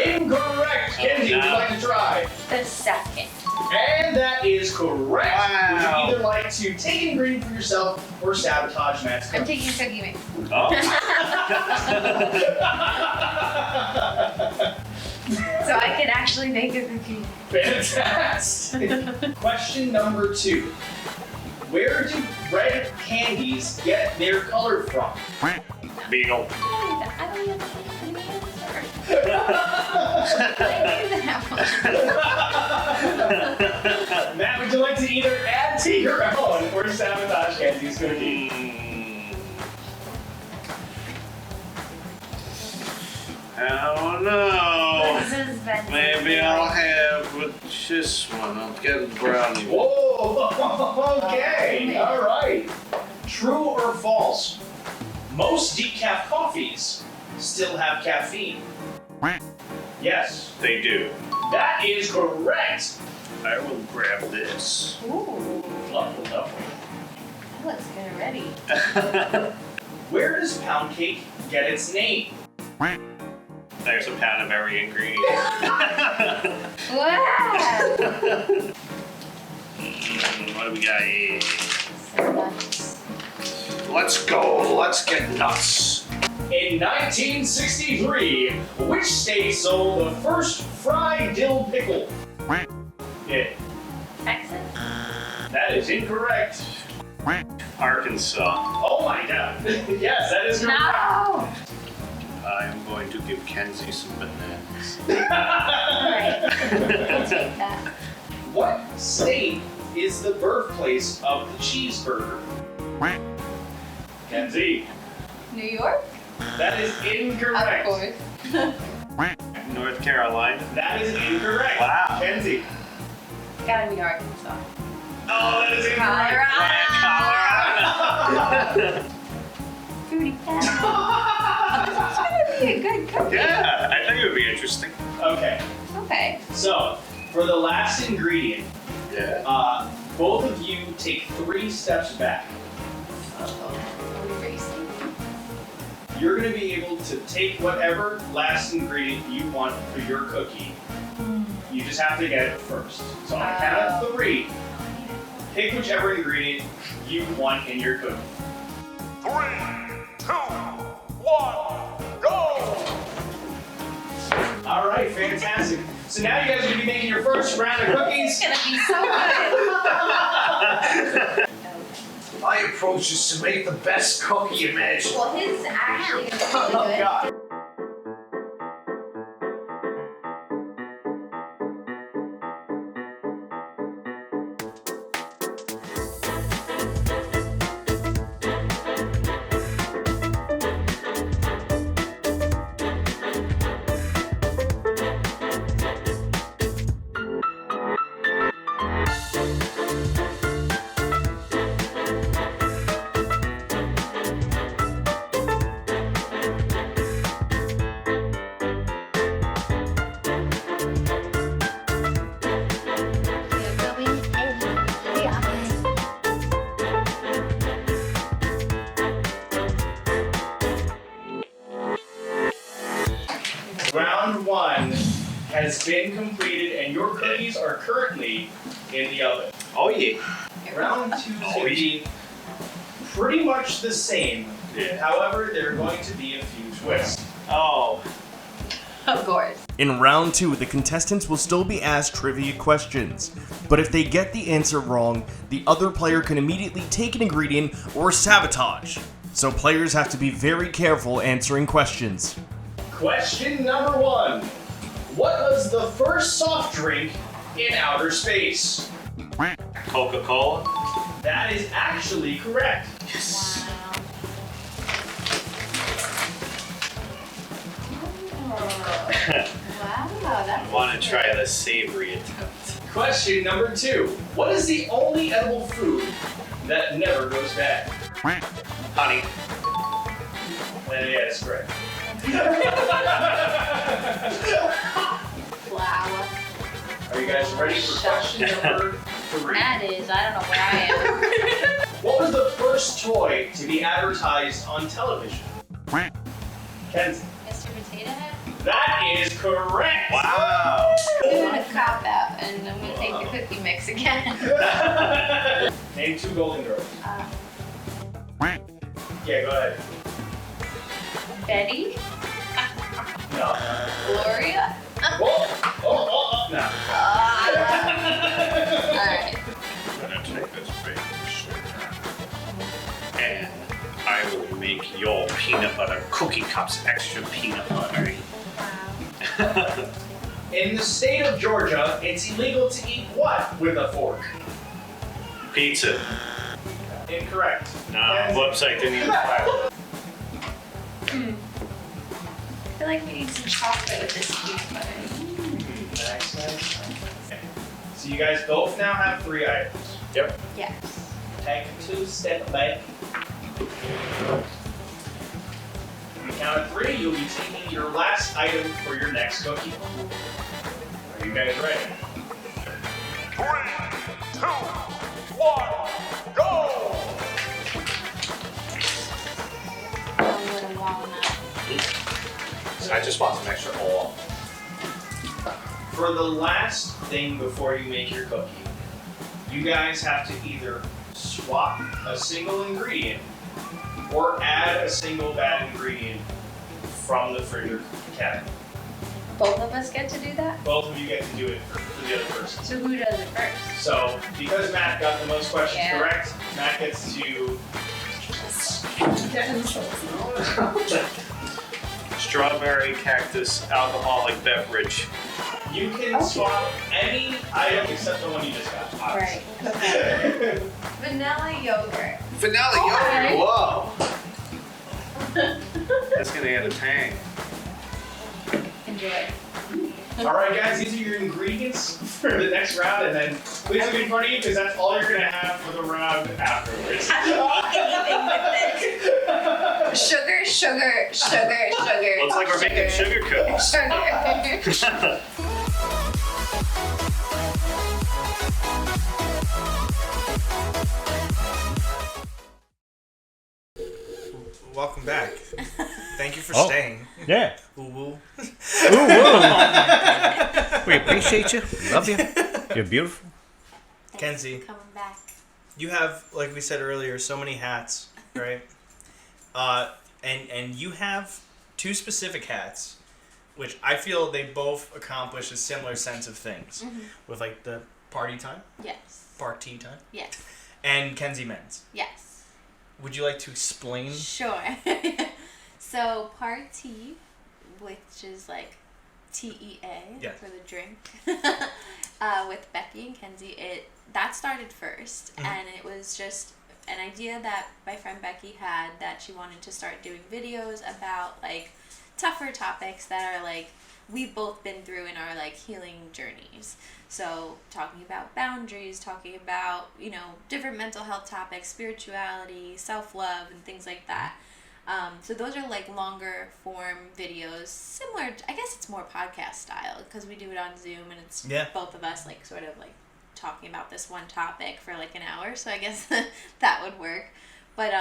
Incorrect. Kenzie, would you like to try? The second. And that is correct. Wow. Would you either like to take an ingredient for yourself or sabotage Matt's I'm cookie? taking cookie mix. Oh. So I can actually make a cookie. Fantastic. Question number 2. Where do red candies get their color from? Beagle. I don't even know the answer. I knew that one. Matt, would you like to either add to your own or sabotage Kenzie's cookie? I don't know. This is bad. Maybe I'll have with this one. I'll get a brownie. Whoa, okay, all right. True or false? Most decaf coffees still have caffeine. Yes, They do. that is correct. I will grab this. Ooh, Lovely, lovely. that looks good already. Where does pound cake get its name? There's a pound of every ingredient. Wow! What do we got here? So nuts. Let's go. Let's get nuts. In 1963, which state sold the first fried dill pickle? Yeah, Texas. that is incorrect. Arkansas. Oh my god. Yes, that is correct. No. I am going to give Kenzie some bananas. Alright. I'll take that. What state is the birthplace of the cheeseburger? Kenzie, New York? that is incorrect. Of course. North Carolina. That is incorrect. Wow. Kenzie. Gotta be Arkansas. Oh, that is incorrect. Colorado. Booty cat. This is gonna be a good cookie. Yeah, I think it would be interesting. Okay, Okay. so for the last ingredient, Yeah. both of you take 3 steps back. Are we racing? You're going to be able to take whatever last ingredient you want for your cookie. You just have to get it first. So on the count of 3, pick whichever ingredient you want in your cookie. 3, 2, 1, go! All right, fantastic. So now you guys are going to be making your first round of cookies. It's gonna be so good. My approach is to make the best cookie imaginable. Well, his is actually gonna be Oh, really good. God. Round 1 has been completed and your cookies are currently in the oven. Oh yeah. Round 2 is going to be pretty much the same. Yeah. However, there are going to be a few twists. Oh. Of course. In round 2, the contestants will still be asked trivia questions, but if they get the answer wrong, the other player can immediately take an ingredient or sabotage. So players have to be very careful answering questions. Question number 1. What was the first soft drink in outer space? Coca-Cola. That is actually correct. Wow, that's I want to try the savory attempt. Question number 2. What is the only edible food that never goes bad? Honey. Yeah, that's correct. flour. Are you guys ready for question number 3? That is, I don't know where I am. What was the first toy to be advertised on television? Kenzie. Mr. Potato Head? That is correct. Wow. Doing a cop out, and I'm gonna take the cookie mix again. Name 2 Golden Girls. Yeah, go ahead. Betty? No. Gloria? No. Alright. I'm gonna take this big shirt and I will make your peanut butter cookie cups extra peanut buttery. Wow. In the state of Georgia, it's illegal to eat what with a fork? Pizza. Incorrect. No, website didn't even file. I feel like we need some chocolate with this peanut butter. Nice. So you guys both now have 3 items. Yep. Yes. Take 2 step back. On the count of 3, you'll be taking your last item for your next cookie. Are you guys ready? 3, 2, 1, go! A little walnut. I just want some extra oil. For the last thing before you make your cookie, you guys have to either swap a single ingredient or add a single bad ingredient from the freezer cabinet. Both of us get to do that? Both of you get to do it for the other person. So who does it first? So, because Matt got the most questions Yeah. correct, Matt gets to Strawberry cactus alcoholic beverage. You can swap any item except the one you just got. Right. obviously. Okay. Vanilla yogurt. Vanilla Okay. yogurt. Whoa. That's gonna add a tang. Enjoy. All right, guys, these are your ingredients for the next round, and then please look in front of you because that's all you're gonna have for the round afterwards. Anything with this. Sugar, sugar, sugar, sugar. Looks like we're making sugar cookies. Sugar. Welcome back. Thank you for Oh. staying. Yeah. Woo woo. We appreciate you. Love you. You're beautiful. Kenzie. Coming back. You have, like we said earlier, so many hats, right? And you have two specific hats, which I feel they both accomplish a similar sense of things, with like the party time, Yes. party time, Yes. and Kenzie Men's. Yes. Would you like to explain? Sure. So party, which is like TEA Yes. for the drink, with Becky and Kenzie, that started first, and it was just an idea that my friend Becky had, that she wanted to start doing videos about like tougher topics that are like we've both been through in our like healing journeys. So talking about boundaries, talking about, you know, different mental health topics, spirituality, self-love, and things like that. So those are like longer form videos, similar, I guess it's more podcast style because we do it on Zoom and it's both of us like sort of like talking about this one topic for like an hour. So I guess that would work. But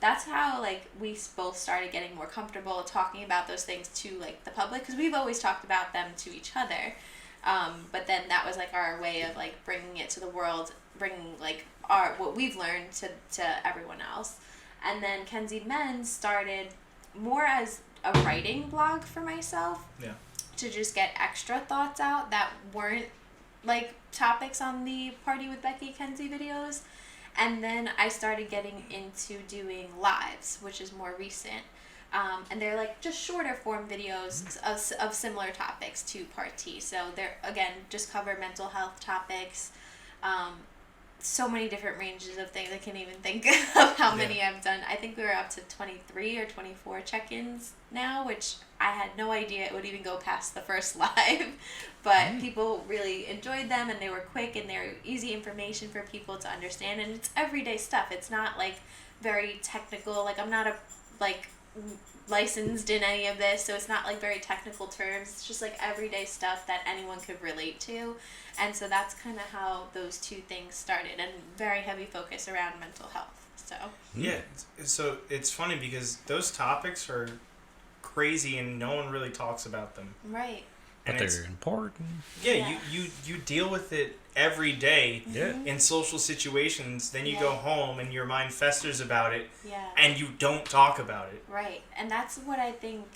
that's how like we both started getting more comfortable talking about those things to like the public, because we've always talked about them to each other. But then that was like our way of like bringing it to the world, bringing like what we've learned to everyone else. And then Kenzie Men's started more as a writing blog for myself. Yeah. To just get extra thoughts out that weren't like topics on the Party with Becky Kenzie videos. And then I started getting into doing lives, which is more recent. And they're like just shorter form videos of similar topics to Part T. So they're, again, just cover mental health topics. So many different ranges of things. I can't even think of how many I've done. I think we were up to 23 or 24 check-ins now, which I had no idea it would even go past the first live. But people really enjoyed them, and they were quick, and they're easy information for people to understand. And it's everyday stuff. It's not like very technical. Like I'm not licensed in any of this, so it's not like very technical terms. It's just like everyday stuff that anyone could relate to. And so that's kind of how those two things started, and very heavy focus around mental health. So Yeah, so it's funny because those topics are crazy and no one really talks about them. right. But And it's- they're important. Yeah, you deal with it every day Yeah. in social situations. Then you Yeah. go home and your mind festers about it, Yeah. and you don't talk about it. Right. And that's what I think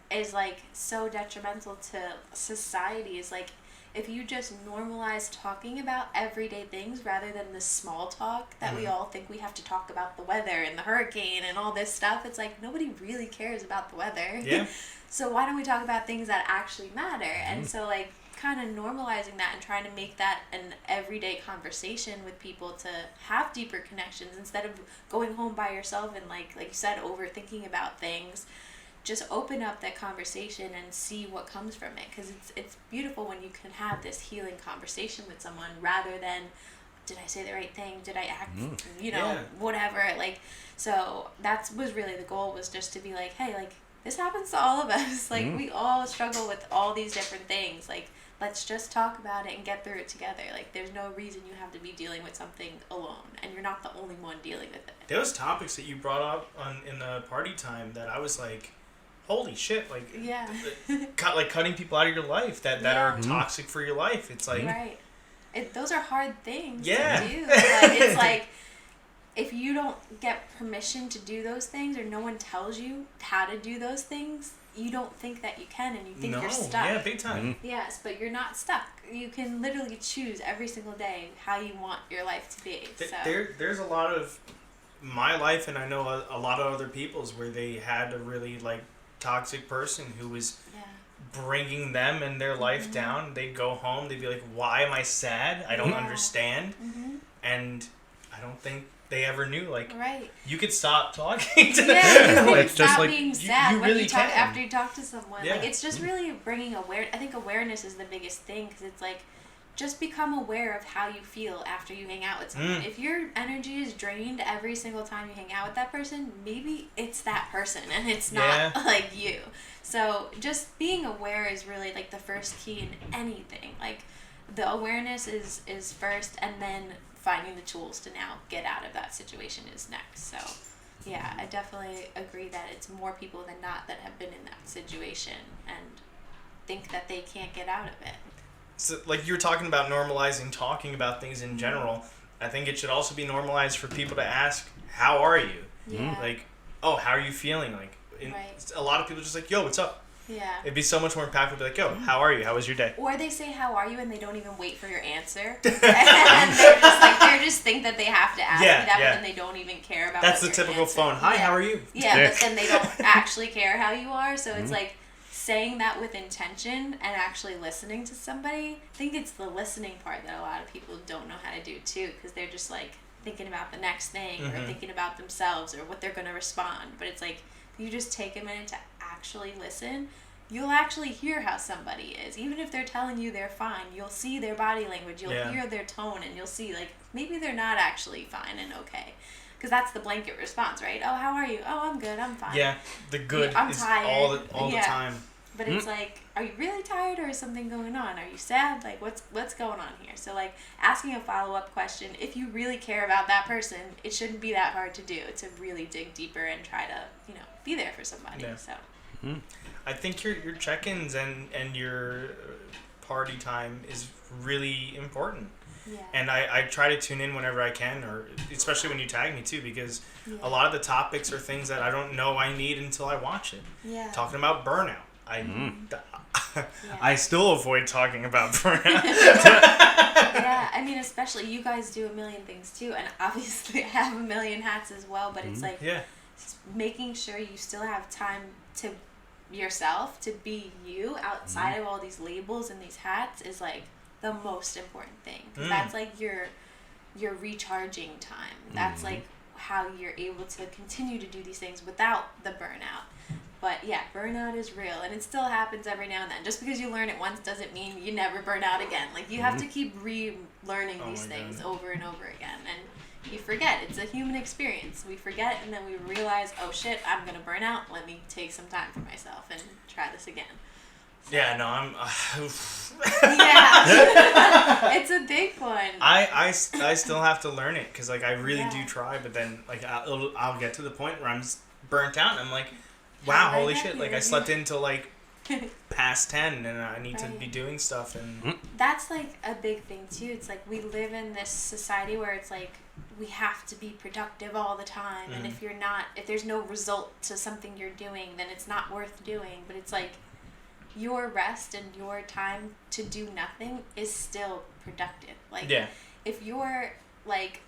is like so detrimental to society, is like if you just normalize talking about everyday things rather than the small talk that we all think we have to talk about the weather and the hurricane and all this stuff. It's like nobody really cares about the weather. Yeah. So why don't we talk about things that actually matter? And so like kind of normalizing that and trying to make that an everyday conversation with people to have deeper connections instead of going home by yourself and like you said, overthinking about things. Just open up that conversation and see what comes from it, because it's beautiful when you can have this healing conversation with someone rather than, did I say the right thing? Did I act, whatever. Like, so that was really the goal, was just to be like, hey, like this happens to all of us. Like we all struggle with all these different things. Like, let's just talk about it and get through it together. Like, there's no reason you have to be dealing with something alone, and you're not the only one dealing with it. Those topics that you brought up in the party time that I was like, holy shit, like cutting people out of your life that are toxic for your life. It's like right. Those are hard things Yeah. to do. But it's like if you don't get permission to do those things, or no one tells you how to do those things, you don't think that you can, and you think you're stuck. Yeah, big time. Yes, but you're not stuck. You can literally choose every single day how you want your life to be. So. There's a lot of my life, and I know a lot of other people's, where they had a really like toxic person who was bringing them and their life down. They'd go home, they'd be like, why am I sad? I don't understand. And I don't think they ever knew, like, you could stop talking to them. Yeah, you It's could just stop like, being sad you when really you talk can. after you talk to someone. Yeah. Like, it's just really bringing I think awareness is the biggest thing, because it's like, just become aware of how you feel after you hang out with someone. If your energy is drained every single time you hang out with that person, maybe it's that person and it's not like you. So just being aware is really like the first key in anything. Like, the awareness is first, and then finding the tools to now get out of that situation is next. So yeah, I definitely agree that it's more people than not that have been in that situation and think that they can't get out of it. So, like you were talking about normalizing talking about things in general, I think it should also be normalized for people to ask, how are you? Yeah. Like, oh, how are you feeling? Like, a lot of people just like, yo, what's up? Yeah. It'd be so much more impactful to be like, yo, how are you? How was your day? Or they say, how are you? And they don't even wait for your answer. And they're just like, they just think that they have to ask you that, but then they don't even care about That's what the your typical answer. phone. Hi, how are you? Yeah, but then they don't actually care how you are. So it's like saying that with intention and actually listening to somebody. I think it's the listening part that a lot of people don't know how to do too, because they're just like thinking about the next thing or thinking about themselves or what they're going to respond. But it's like, if you just take a minute to actually listen, you'll actually hear how somebody is. Even if they're telling you they're fine, you'll see their body language, you'll hear their tone, and you'll see, like, maybe they're not actually fine and okay. Because that's the blanket response, right? Oh, how are you? Oh, I'm good, I'm fine. Yeah, the good I'm is tired. all the time. But it's like, are you really tired, or is something going on? Are you sad? Like, what's going on here? So, like, asking a follow-up question, if you really care about that person, it shouldn't be that hard to do. To really dig deeper and try to, be there for somebody. Yeah. So. I think your check-ins and your party time is really important. Yeah. And I try to tune in whenever I can, or especially when you tag me too, because a lot of the topics are things that I don't know I need until I watch it. Yeah. Talking about burnout. I still avoid talking about burnout. Yeah, I mean, especially you guys do a million things too, and obviously I have a million hats as well, but it's like making sure you still have time to yourself, to be you outside of all these labels and these hats is like the most important thing, because that's like your recharging time. That's like how you're able to continue to do these things without the burnout. But yeah, burnout is real, and it still happens every now and then. Just because you learn it once doesn't mean you never burn out again. Like, you have to keep relearning these things over and over again, and you forget. It's a human experience. We forget, and then we realize, oh shit, I'm gonna burn out. Let me take some time for myself and try this again. Yeah, no, I'm. Yeah, it's a big one. I still have to learn it, because like I really do try, but then like I'll get to the point where I'm burnt out, and I'm like, wow, holy shit! Like, I slept until like past 10, and I need to be doing stuff, and that's like a big thing too. It's like we live in this society where it's like we have to be productive all the time, and if there's no result to something you're doing, then it's not worth doing. But it's like, your rest and your time to do nothing is still productive. Like, if you're like,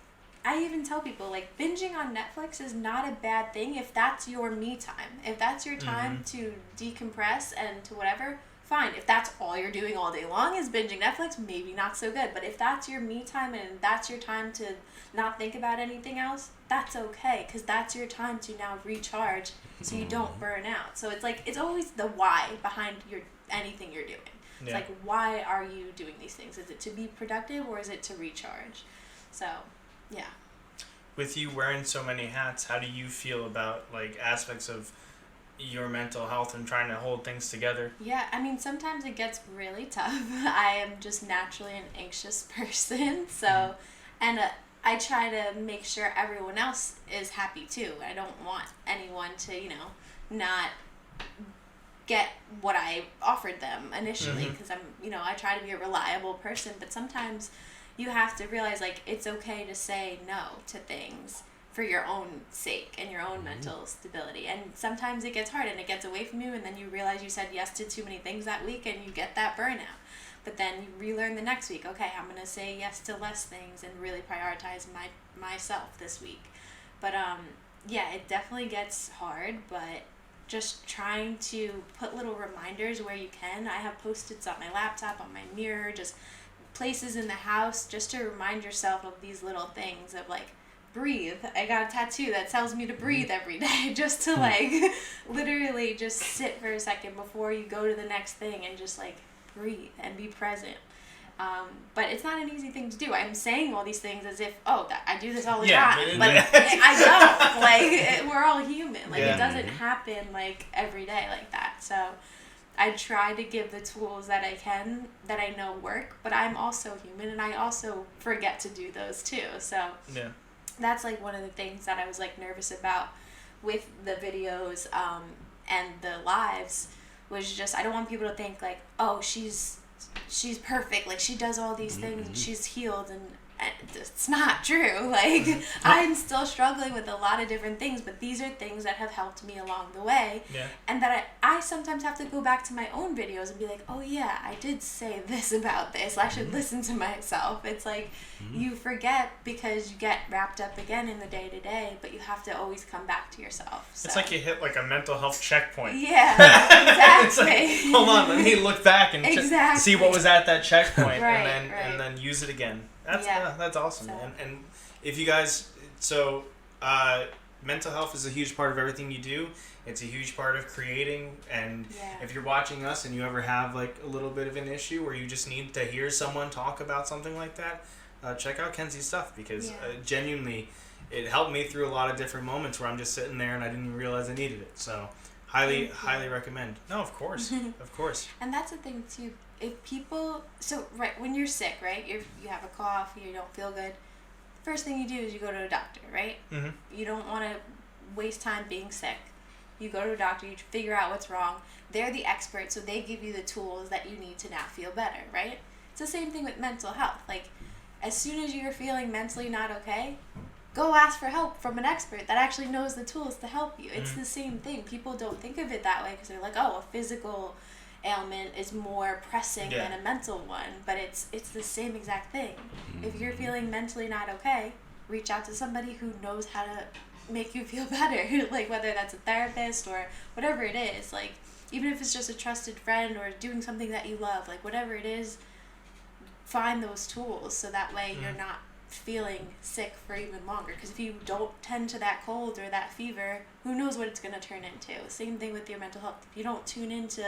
I even tell people, like, binging on Netflix is not a bad thing if that's your me time. If that's your time to decompress and to whatever, fine. If that's all you're doing all day long is binging Netflix, maybe not so good. But if that's your me time and that's your time to not think about anything else, that's okay, because that's your time to now recharge so you don't burn out. So it's like, it's always the why behind anything you're doing. It's like, why are you doing these things? Is it to be productive, or is it to recharge? So, yeah. with you wearing so many hats, how do you feel about like aspects of your mental health and trying to hold things together? Yeah, I mean, sometimes it gets really tough. I am just naturally an anxious person, so, and I try to make sure everyone else is happy too. I don't want anyone to, not get what I offered them initially, because I try to be a reliable person, but sometimes you have to realize, like, it's okay to say no to things for your own sake and your own mental stability. And sometimes it gets hard and it gets away from you, and then you realize you said yes to too many things that week and you get that burnout. But then you relearn the next week, okay, I'm going to say yes to less things and really prioritize myself this week. But yeah, it definitely gets hard, but just trying to put little reminders where you can. I have Post-its on my laptop, on my mirror, just places in the house, just to remind yourself of these little things of like, breathe. I got a tattoo that tells me to breathe every day, just to like literally just sit for a second before you go to the next thing and just like breathe and be present. But it's not an easy thing to do. I'm saying all these things as if, I do this all the time. But I don't. Like, we're all human. Like, it doesn't happen like every day like that. So I try to give the tools that I can, that I know work, but I'm also human and I also forget to do those too. So that's like one of the things that I was like nervous about with the videos and the lives, was just, I don't want people to think like, oh, she's perfect, like she does all these things and she's healed, and it's not true. Like, I'm still struggling with a lot of different things, but these are things that have helped me along the way. And that I sometimes have to go back to my own videos and be like, oh yeah, I did say this about this, I should listen to myself. It's like you forget because you get wrapped up again in the day-to-day, but you have to always come back to yourself. So. It's like you hit like a mental health checkpoint. Yeah, exactly. It's like, hold on, let me look back and see what was at that checkpoint, and then use it again. That's awesome, so. man. And if you guys, mental health is a huge part of everything you do. It's a huge part of creating. And if you're watching us and you ever have like a little bit of an issue where you just need to hear someone talk about something like that, check out Kenzie's stuff, because genuinely, it helped me through a lot of different moments where I'm just sitting there and I didn't even realize I needed it. So highly recommend. No, of course, of course. And that's the thing too. If people, when you're sick, right, you have a cough, you don't feel good, first thing you do is you go to a doctor, right? You don't want to waste time being sick. You go to a doctor, you figure out what's wrong. They're the experts, so they give you the tools that you need to now feel better, right? It's the same thing with mental health. Like, as soon as you're feeling mentally not okay, go ask for help from an expert that actually knows the tools to help you. It's the same thing. People don't think of it that way because they're like, oh, a physical ailment is more pressing than a mental one, but it's the same exact thing. If you're feeling mentally not okay, reach out to somebody who knows how to make you feel better, like whether that's a therapist or whatever it is. Like, even if it's just a trusted friend or doing something that you love, like whatever it is, find those tools so that way you're not feeling sick for even longer. Because if you don't tend to that cold or that fever, who knows what it's going to turn into. Same thing with your mental health. If you don't tune into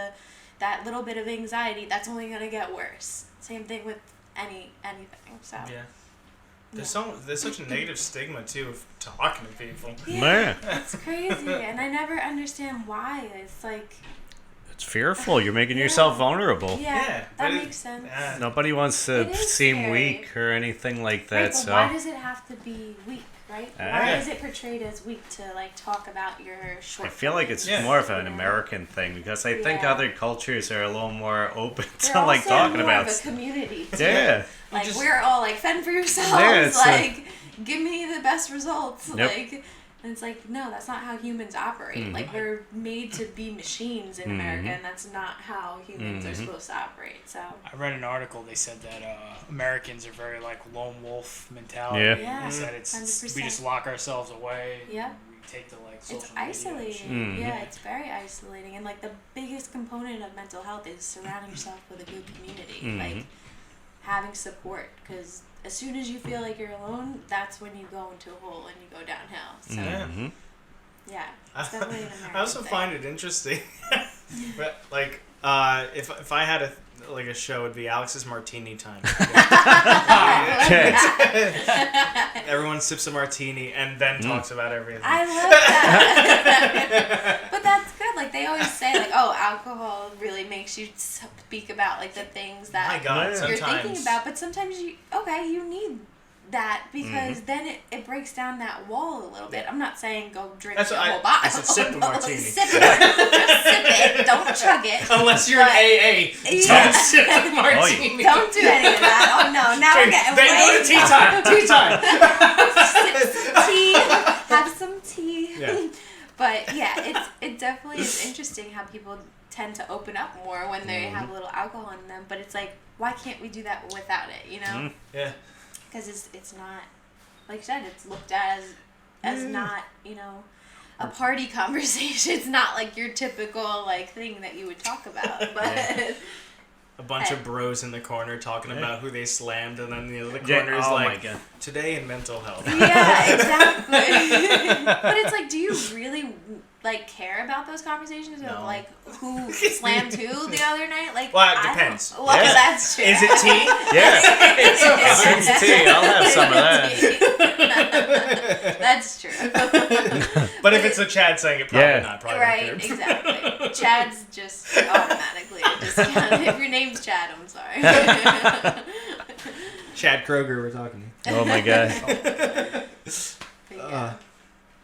that little bit of anxiety, that's only going to get worse. Same thing with anything. So there's such a negative stigma too of talking to people. Man, it's crazy, and I never understand why. It's like, it's fearful. You're making yourself vulnerable. That makes sense. Nobody wants to seem scary. Weak or anything like that. Right, but so why does it have to be weak? Right? Why is it portrayed as weak to like talk about your short? I feel like it's more of an American thing, because I think other cultures are a little more open to They're like also talking more about of a community too. Yeah. Like, we're all like, fend for yourselves. Like, give me the best results. Yep. Like, and it's like, no, that's not how humans operate. Like, we're made to be machines in America, and that's not how humans are supposed to operate. So I read an article. They said that Americans are very like lone wolf mentality. Yeah. They said we just lock ourselves away. Yeah. We take to like social it's media. isolating. Yeah, it's very isolating. And like the biggest component of mental health is surrounding yourself with a good community. Like, having support, because as soon as you feel like you're alone, that's when you go into a hole and you go downhill. So, it's definitely an American I also thing. find it interesting, but like, if I had a show, it'd be Alex's Martini Time. Everyone sips a martini and then talks about everything. I love that. But that's good. Like, they always say, like, oh, alcohol really makes you speak about like the things that My God, you're sometimes. thinking about. But sometimes you need that, because then it breaks down that wall a little bit. I'm not saying go drink the whole bottle. I said sip a martini. Sip it. Just sip it. Don't chug it. Unless you're in AA, don't sip a martini. Don't do any of that. Oh no, now we're getting They go to tea time. Tea time. Sip some tea. have some tea. Yeah. But yeah, it definitely is interesting how people tend to open up more when they have a little alcohol in them. But it's like, why can't we do that without it? You know? Yeah. Because it's not, like you said, it's looked at as not, you know, a party conversation. It's not like your typical like thing that you would talk about. But A bunch of bros in the corner talking about who they slammed, and then the other Yeah, corner is oh like, my God. today in mental health. yeah, exactly. But it's like, do you really like care about those conversations of No. like who slammed who the other night? Like, Well, it I don't- depends. Well, Yeah. that's true. Is it tea? Yeah. It's tea. I'll have some of that. That's true. But if it's a Chad saying it, probably Yeah. not. Probably Right, not. exactly. Chad's just automatically a discount. If your name's Chad, I'm sorry. Chad Kroger, we're talking to. Oh my God. But yeah.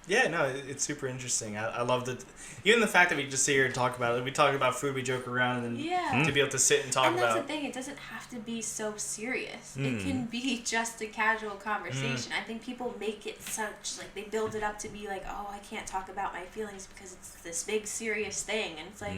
Yeah, no, it's super interesting. I love the, even the fact that we just sit here and talk about it. We talk about food, we joke around, and then Yeah. to be able to sit and talk And that's about. the thing, it doesn't have to be so serious. It can be just a casual conversation. I think people make it such, like, they build it up to be like, oh, I can't talk about my feelings because it's this big serious thing. And it's like,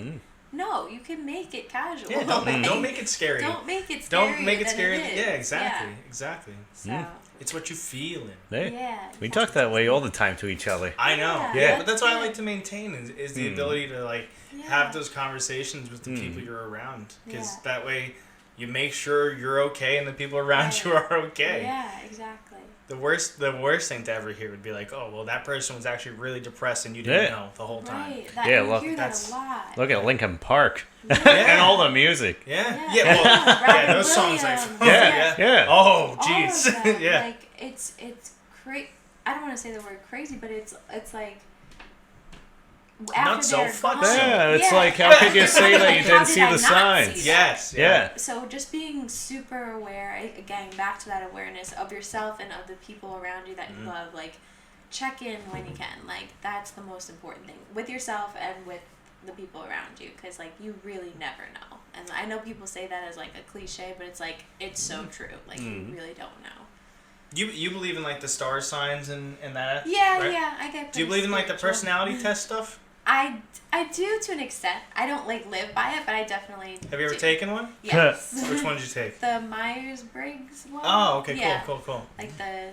no, you can make it casual. Yeah, don't make it scary. Don't make it scary. Don't make it scary. It is. Yeah, exactly, Yeah. exactly. So, It's what you feel in. Hey, yeah. we talk that way all the time to each other. I know. Yeah, But that's what I good. like to maintain is the ability to like Yeah. have those conversations with the people you're around, because Yeah. that way you make sure you're okay and the people around you are okay. Yeah, exactly. The worst thing to ever hear would be like, oh well, that person was actually really depressed and you didn't Yeah. know the whole time. Right. That, Yeah, you look, hear that that's- a lot. Look at Linkin Park Yeah. and all the music. Yeah. Yeah. Yeah. Well, yeah. Robin Those songs like. Williams. Yeah, yeah. Oh, All of jeez. that, Yeah. Like it's crazy. I don't want to say the word crazy, but it's like after Not so they're fucked gone- up. Yeah, it's like, how could you say that you How didn't did see I the not signs? see Yes. Yeah. So just being super aware, again, back to that awareness of yourself and of the people around you that you love. Like, check in when you can. Like, that's the most important thing with yourself and with the people around you, because like you really never know. And I know people say that as like a cliche, but it's like it's so true. Like you really don't know. You believe in like the star signs and that? Yeah, right? yeah, I get. Do you pretty believe in like the spiritual. personality test stuff? I do to an extent. I don't like live by it, but I definitely. Have you ever do. taken one? Yes. Which one did you take? The Myers-Briggs one. Oh, okay, Yeah. cool. Like the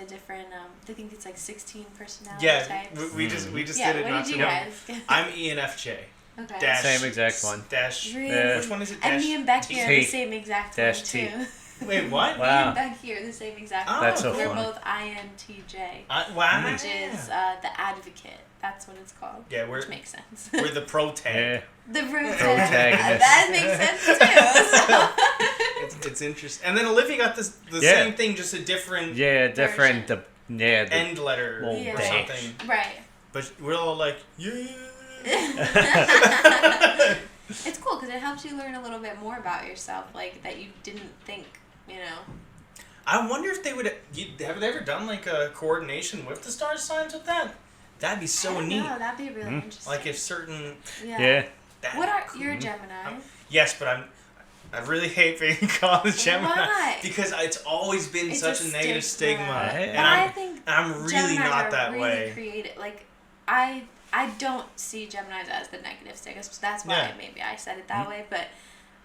different. I think it's like 16 personality Yeah, types. we just Yeah. did it What not did too you long. guys get? I'm ENFJ. Okay. Dash. Same exact one. Dash. Really? Yeah. Which one is it? And Dash me and Becky are the T. same exact Dash one T. too. Wait, what? Me Wow. and Becky are the same exact Oh, one. That's so We're funny. both INTJ, Wow. which is the advocate. That's what it's called. Yeah, we're Which makes sense. we're the pro tag. Yeah. The Protagonist. That makes sense too. It's interesting. And then Olivia got the Yeah. same thing, just a different Yeah, different. Version. The end letter Well, or dash. something. So, right. But we're all like, yeah. It's cool because it helps you learn a little bit more about yourself, like that you didn't think, you know. I wonder if they would. Have they ever done like a coordination with the star signs with that? That'd be I so don't neat. know, that'd be really interesting. Like if certain. yeah. That, What are you're a Gemini? Yes, but I really hate being called a Gemini Why? because it's always been It's such a negative stigma, Yeah. and But I I'm think really Geminis not are that really way. creative. Like I don't see Geminis as the negative stigma. So that's why Yeah. maybe I said it that way. But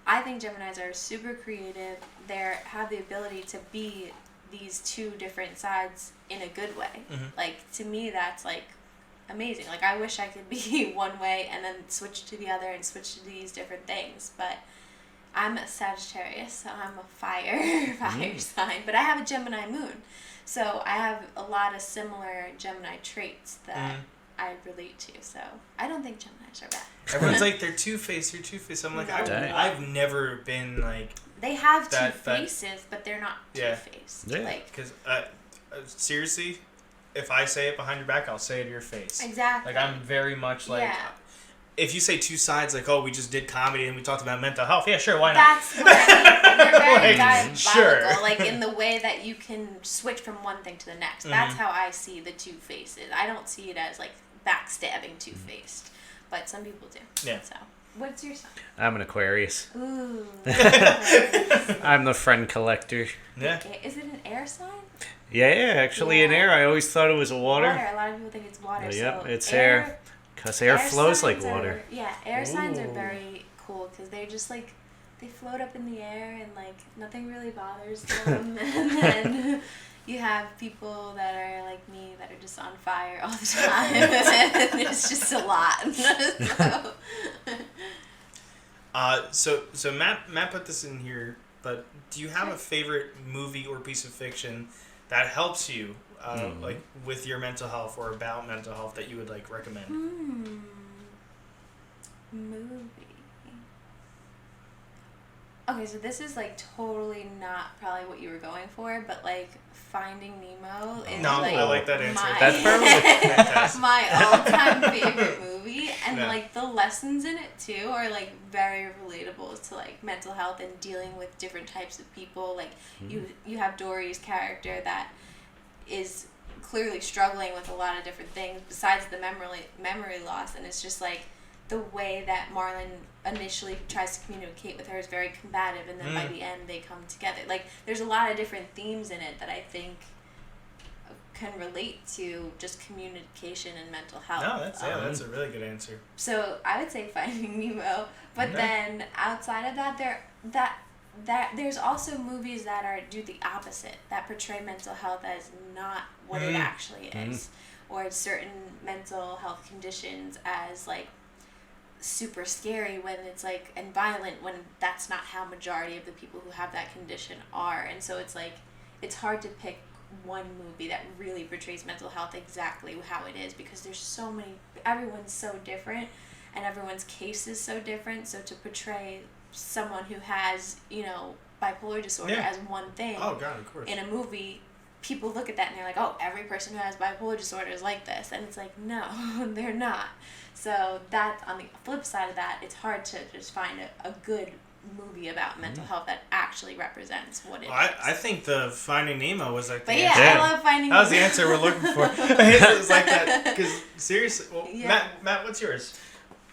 I think Geminis are super creative. They have the ability to be these two different sides in a good way. Like to me, that's like amazing. Like I wish I could be one way and then switch to the other and switch to these different things. But I'm a Sagittarius, so I'm a fire sign. But I have a Gemini moon, so I have a lot of similar Gemini traits that I relate to. So I don't think Geminis are bad. Everyone's like they're two-faced. You're two-faced. I'm like No. I've never been like They have That- two faces, but they're not Yeah. two-faced. Yeah. Like because seriously, if I say it behind your back, I'll say it to your face. exactly. Like I'm very much like. Yeah. If you say two sides, like, oh, we just did comedy and we talked about mental health, yeah, sure, why not? That's what I mean. They're very Like, diabolical, sure. like in the way that you can switch from one thing to the next. That's how I see the two faces. I don't see it as like backstabbing two-faced, but some people do. Yeah. So, what's your sign? I'm an Aquarius. Ooh. I'm the friend collector. Yeah. Okay, is it an air sign? Yeah, actually in air. I always thought it was water. A lot of people think it's water. Yep, so it's air. Because air flows like signs water. air signs are Ooh. very cool because they're just like, they float up in the air and like nothing really bothers them. And then you have people that are like me that are just on fire all the time. And it's just a lot. So Matt put this in here, but do you have a favorite movie or piece of fiction that helps you, like with your mental health or about mental health that you would like recommend? Movie. Okay, so this is like totally not probably what you were going for, but like Finding Nemo is No, like I like that answer. That's perfect. Fantastic. my all-time favorite movie, and Yeah. like the lessons in it too are like very relatable to like mental health and dealing with different types of people. Like you have Dory's character that is clearly struggling with a lot of different things besides the memory loss, and it's just like the way that Marlon initially tries to communicate with her is very combative, and then by the end they come together. Like there's a lot of different themes in it that I think can relate to just communication and mental health. No, that's a really good answer. So I would say Finding Nemo, but Okay. then outside of that, there's also movies that do the opposite, that portray mental health as not what it actually is, or certain mental health conditions as like super scary when it's like, and violent when that's not how majority of the people who have that condition are. And so it's like, it's hard to pick one movie that really portrays mental health exactly how it is, because there's so many, everyone's so different and everyone's case is so different. So to portray someone who has, bipolar disorder as one thing Oh God, of course. in a movie, people look at that and they're like, oh, every person who has bipolar disorder is like this. And it's like, no, they're not. So that, on the flip side of that, it's hard to just find a good movie about mental health that actually represents what it is. I think the Finding Nemo was like the But answer. I love Finding That was the Nemo. answer we're looking for. It was like that. Because seriously, well, Yeah. Matt, what's yours?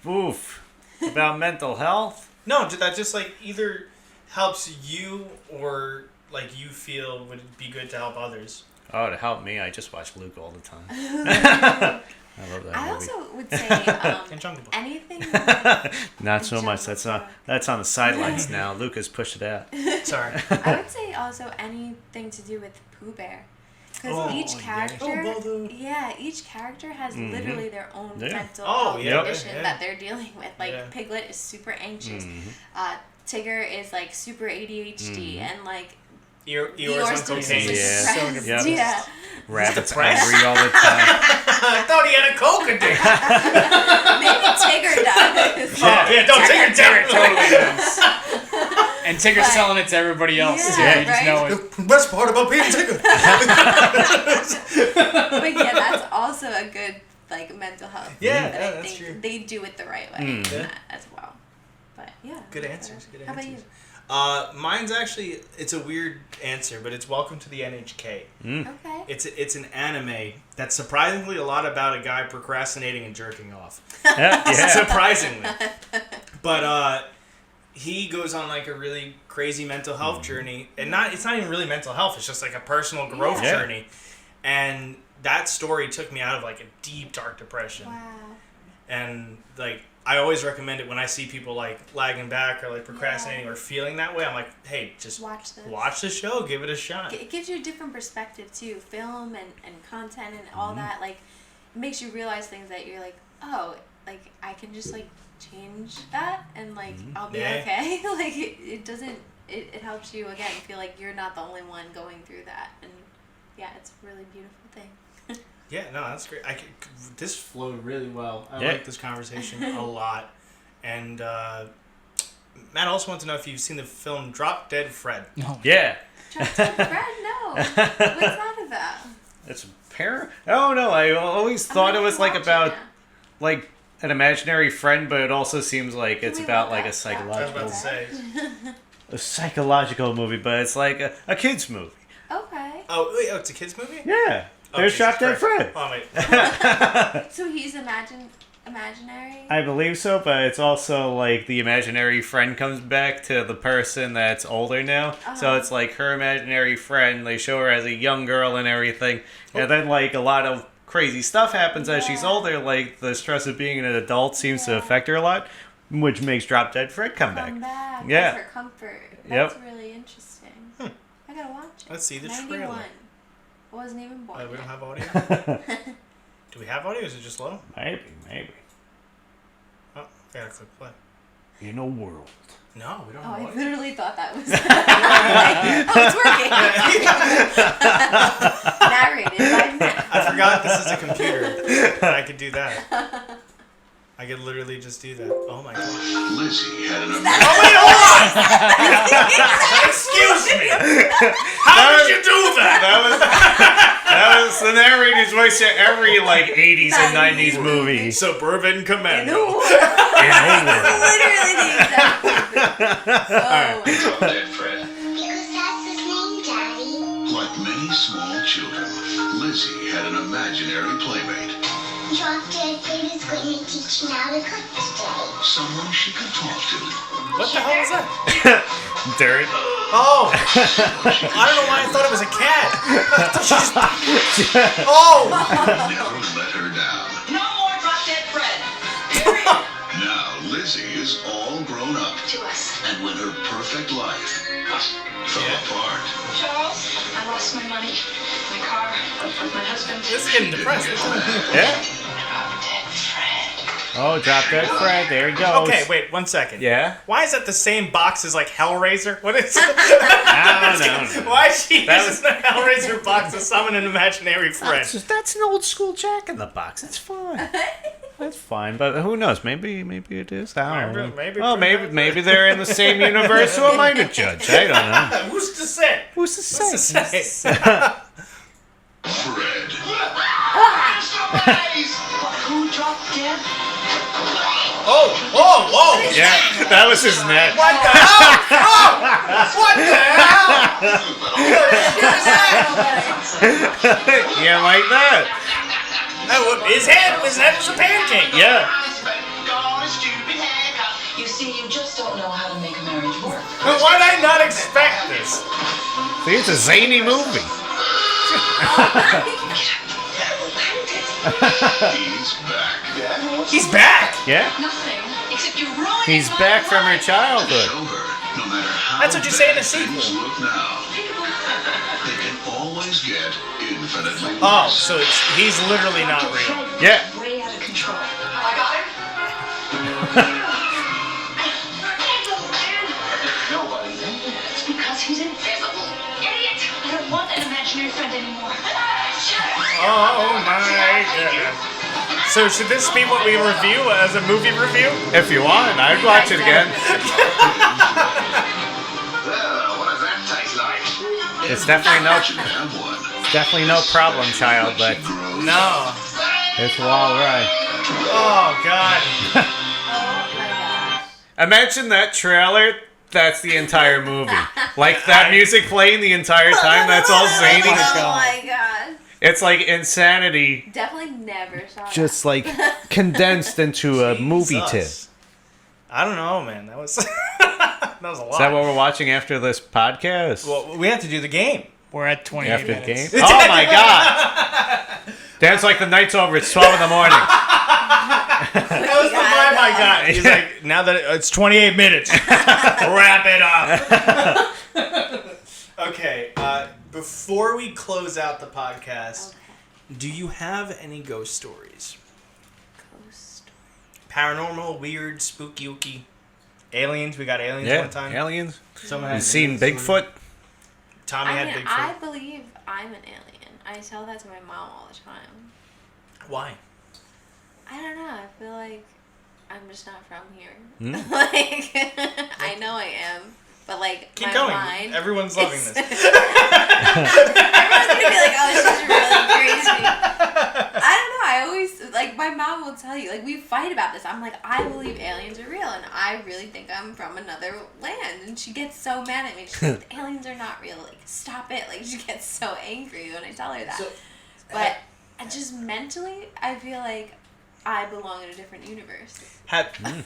Oof. About mental health? No, that just like either helps you or like you feel would be good to help others. Oh, to help me, I just watch Luke all the time. I love that I movie. also would say And Jungle Book. anything. Not so Jungle much. That's on the sidelines now. Luke has pushed it out. Sorry. I would say also anything to do with Pooh Bear. Because each character, each character has literally their own mental health condition that they're dealing with. Like Piglet is super anxious. Tigger is like super ADHD, and like Eeyore's on cocaine. depressed. Yeah. Rabbit's depressed? angry all the time. I thought he had a coke addiction. Maybe Tigger does. Don't take it down. Totally does. And Tigger's telling it to everybody else. Yeah, You just know it. The best part about being Tigger. But yeah, that's also a good like mental health. Yeah, that I that's think true. they do it the right way in that as well. But yeah. Good answers. Good How about answers. you? Mine's actually, it's a weird answer, but it's Welcome to the NHK. Okay. It's an anime that's surprisingly a lot about a guy procrastinating and jerking off. Yeah. Surprisingly. But he goes on like a really crazy mental health journey, and it's not even really mental health, it's just like a personal growth Yeah. journey. And that story took me out of like a deep dark depression. Wow. And like I always recommend it when I see people like lagging back or like procrastinating or feeling that way. I'm like, hey, just watch the show, give it a shot. It gives you a different perspective too. Film and content and all that, like, makes you realize things that you're like, oh, like I can just like change that and like I'll be okay. Like it doesn't. It helps you again feel like you're not the only one going through that, and yeah, it's a really beautiful thing. Yeah, no, that's great. This flowed really well. I Yeah. like this conversation a lot. And Matt also wants to know if you've seen the film Drop Dead Fred. No. Yeah. Drop Dead Fred? No. What's that about? It's a pair. Oh no! I always thought it was like about like an imaginary friend, but it also seems like it's we about look like a up that? I was about psychological, to say. a psychological movie, but it's like a kids movie. Okay. Oh, wait, it's a kids movie? Yeah. There's Drop Dead Fred. Oh, wait. So he's imaginary? I believe so, but it's also like the imaginary friend comes back to the person that's older now. So it's like her imaginary friend. They show her as a young girl and everything. And then like a lot of crazy stuff happens as she's older. Like the stress of being an adult seems to affect her a lot, which makes Drop Dead Fred come back. Yeah. That's her comfort. That's really interesting. I gotta watch it. Let's see the 91. trailer. I wasn't even born. We don't yet. have audio? Do we have audio? Is it just low? Maybe. Oh, I gotta click play. In a world. No, we don't Oh, have I audio. literally thought that was. Like, oh, it's working. Narrated by Matt. I forgot this is a computer. And I could do that. I could literally just do that. Oh my god. Lizzie had an Oh wait, hold on! Excuse me! How did you do that? That was the narrator's voice to every like 80s and 90s movie. Suburban Commando. Literally the exact. Oh. Drop Dead Fred. Because that's his name, Daddy. Like many small children, Lizzie had an imaginary playmate. Drop Dead Fred is going to teach you how to cook today. Someone she could talk to. What the hell is that? Dirt. Oh! I don't know why I thought it was a cat. Oh! Never let her down. No more Drop Dead Fred. Now Lizzie is all grown up. To us. And when her perfect life fell apart. Charles, I lost my money, my car, my husband. This is getting depressed. Yeah. Drop Dead Fred. Oh, Drop Dead Fred. There he goes. Okay, wait, 1 second. Yeah? Why is that the same box as like Hellraiser? What is it? I don't know. Why is she That using the Hellraiser box to summon an imaginary friend? That's an old school Jack in the Box. That's fine. That's fine, but who knows? Maybe it is. I don't know. Maybe they're in the same universe. Who am I to judge? I don't know. Who's to say? Who's to say? Fred. Who dropped dead? Oh! Yeah, that was his neck. What the hell? Oh! What the hell? Yeah, like that. His head was a pancake. Yeah. You see, you just don't know how to make a marriage work. But why did I not expect this? See, it's a zany movie. He's back. He's back. Yeah. Nothing, except you ruined He's my back from her life. childhood. Show her, no matter how That's what you say in the bad sequel. things look now, they can always get infinitely Oh, worse. so he's literally not real. Yeah. Way out of control. I got him. Nobody. It's because he's invisible. Idiot. I don't want an imaginary friend anymore. Oh my god. So should this be what we review as a movie review? If you want, I'd watch it again. Well, what does that taste like? It's definitely Should have one. no problem child, but Gross. No. it's all right. Oh god. Oh my gosh. Imagine that trailer. That's the entire movie. Like that music playing the entire time. That's all zany. Oh my god. It's like insanity, Definitely never saw just like condensed into a movie tip. Jesus. I don't know, man. That was that was a lot. Is that what we're watching after this podcast? Well, we have to do the game. We're at 28 After the minutes. game? Oh my god! Dan's like the night's over. It's 12 in the morning. That was the vibe I got. He's like, now that it's 28 minutes, wrap it up. Okay, before we close out the podcast, do you have any ghost stories? Ghost. Paranormal, weird, spooky, ooky. Aliens, we got aliens Yeah, one time. aliens. Someone You had seen Bigfoot? Tommy I had mean, Bigfoot. I believe I'm an alien. I tell that to my mom all the time. Why? I don't know. I feel like I'm just not from here. Hmm? Like, I know I am, but like Keep my going. mind. Everyone's loving this. Everyone's gonna be like, "Oh, she's really crazy." I don't know. I always like my mom will tell you. Like we fight about this. I'm like, I believe aliens are real, and I really think I'm from another land. And she gets so mad at me. She's like, aliens are not real. Like, stop it. Like she gets so angry when I tell her that. So, But just mentally, I feel like I belong in a different universe.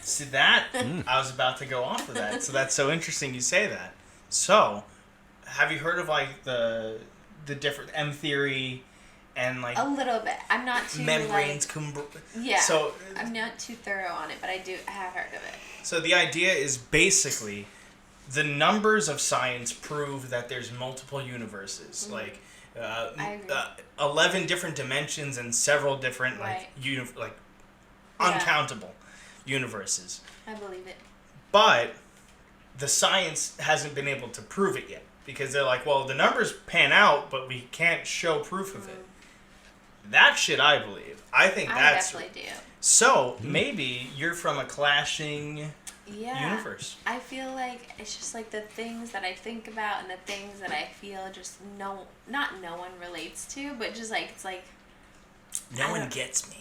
See that? I was about to go off of that. So that's so interesting you say that. So, have you heard of like the different M theory and like A little bit. I'm not too membranes? yeah. So I'm not too thorough on it, but I have heard of it. So the idea is basically the numbers of science prove that there's multiple universes, like I agree. 11 different dimensions and several different Right. uncountable universes. I believe it. But the science hasn't been able to prove it yet because they're like, well, the numbers pan out, but we can't show proof of it. That shit, I believe. I think that's. I definitely do. So maybe you're from a clashing universe. I feel like it's just like the things that I think about and the things that I feel just not no one relates to, but just like it's like no one gets me.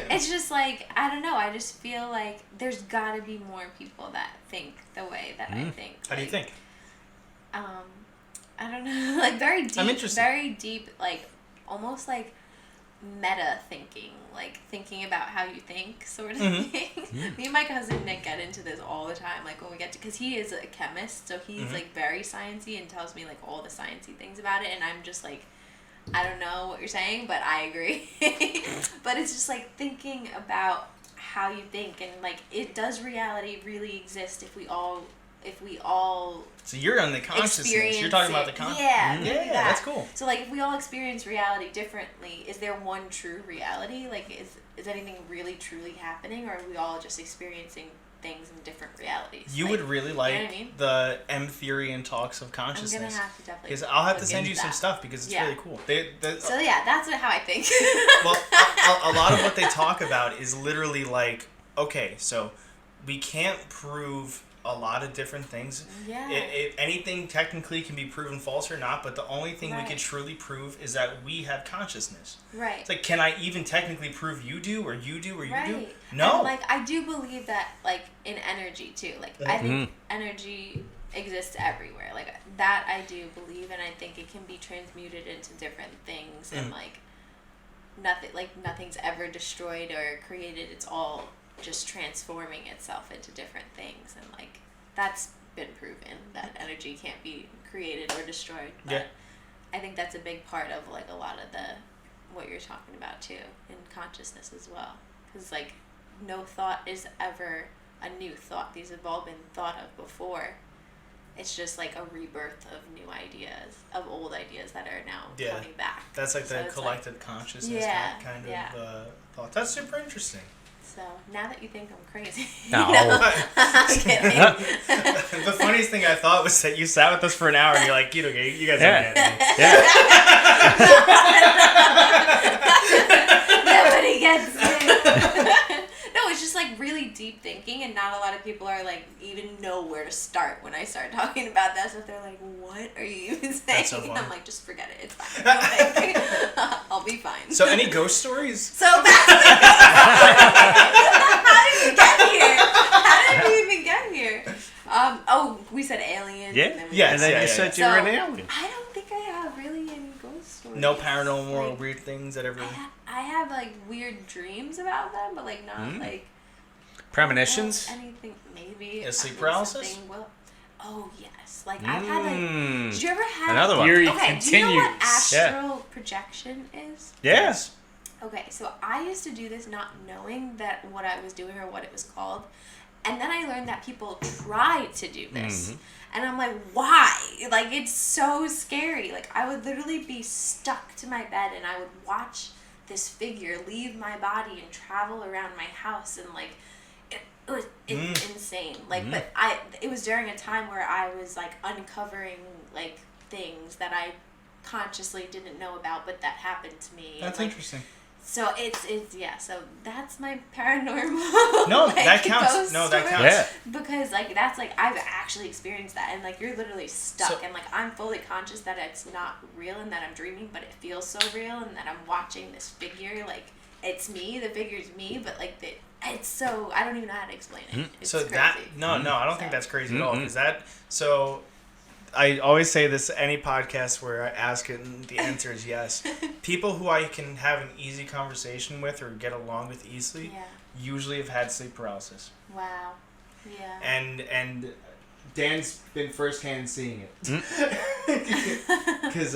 It's just like I don't know. I just feel like there's got to be more people that think the way that I think. How do you think? I don't know. Like very deep. I'm interested. Very deep. Like almost like meta thinking, like thinking about how you think sort of thing. Me and my cousin Nick get into this all the time, like when we get to, because he is a chemist, so he's like very sciencey and tells me like all the sciencey things about it, and I'm just like, I don't know what you're saying, but I agree. But it's just like thinking about how you think, and like does reality really exist if we all So you're on the consciousness. You're talking about the consciousness. Yeah, yeah, that's cool. So like if we all experience reality differently, is there one true reality? Like is anything really truly happening, or are we all just experiencing things in different realities? You would really like know what I mean? the M theory and talks of consciousness. I'm gonna have to definitely. Because I'll have to look send into you some that. stuff because it's really cool. So yeah, that's how I think. Well, a lot of what they talk about is literally like, okay, so we can't prove a lot of different things. Yeah. Anything technically can be proven false or not, but the only thing we can truly prove is that we have consciousness. Right. It's like, can I even technically prove you do, or you do, or you do? Right. No. And, like, I do believe that, like, in energy, too. Like, I think energy exists everywhere. Like, that I do believe, and I think it can be transmuted into different things, and, like, nothing's ever destroyed or created. It's all just transforming itself into different things, and like that's been proven that energy can't be created or destroyed. But I think that's a big part of like a lot of what you're talking about too in consciousness as well, because like no thought is ever a new thought. These have all been thought of before. It's just like a rebirth of new ideas, of old ideas that are now coming back. That's like So the it's collective consciousness kind of thought. That's super interesting. So now that you think I'm crazy, No. I'm kidding. The funniest thing I thought was that you sat with us for an hour and you're like, you guys don't get me. Yeah. Nobody gets me. No, it's just like really deep thinking, and not a lot of people are like even know where to start when I start talking about that stuff. They're like, "What are you even saying?" That's so funny. I'm like, "Just forget it. It's fine. Don't think. I'll be fine." So, any ghost stories? So back to the how did we get here? How did we even get here? We said aliens. Yeah. And then And then you said you were an alien. I don't think I have really any ghost stories. No paranormal or weird things that ever. I have like weird dreams about them, but like not like Premonitions? anything. Maybe Sleep I think paralysis? something will. Oh yes, like I've had like. Did you ever have Another one. Theory Okay, do you know what continues. astral projection is? Yes. Okay, so I used to do this not knowing that what I was doing or what it was called. And then I learned that people try to do this. And I'm like, why? Like, it's so scary. Like, I would literally be stuck to my bed and I would watch this figure leave my body and travel around my house. And, like, it's insane. Like, but it was during a time where I was, like, uncovering, like, things that I consciously didn't know about, but that happened to me. That's and, like, interesting. So it's so that's my paranormal. No, like, that counts. ghost No, that story. counts. Yeah. Because like that's like I've actually experienced that, and like you're literally stuck, So- and like I'm fully conscious that it's not real and that I'm dreaming, but it feels so real, and that I'm watching this figure. Like it's me, the figure's me, but like it's so I don't even know how to explain it. It's So crazy. that I don't think that's crazy at all. Because I always say this any podcast where I ask it and the answer is yes. People who I can have an easy conversation with or get along with easily usually have had sleep paralysis. Wow. Yeah. And Dan's been firsthand seeing it. Because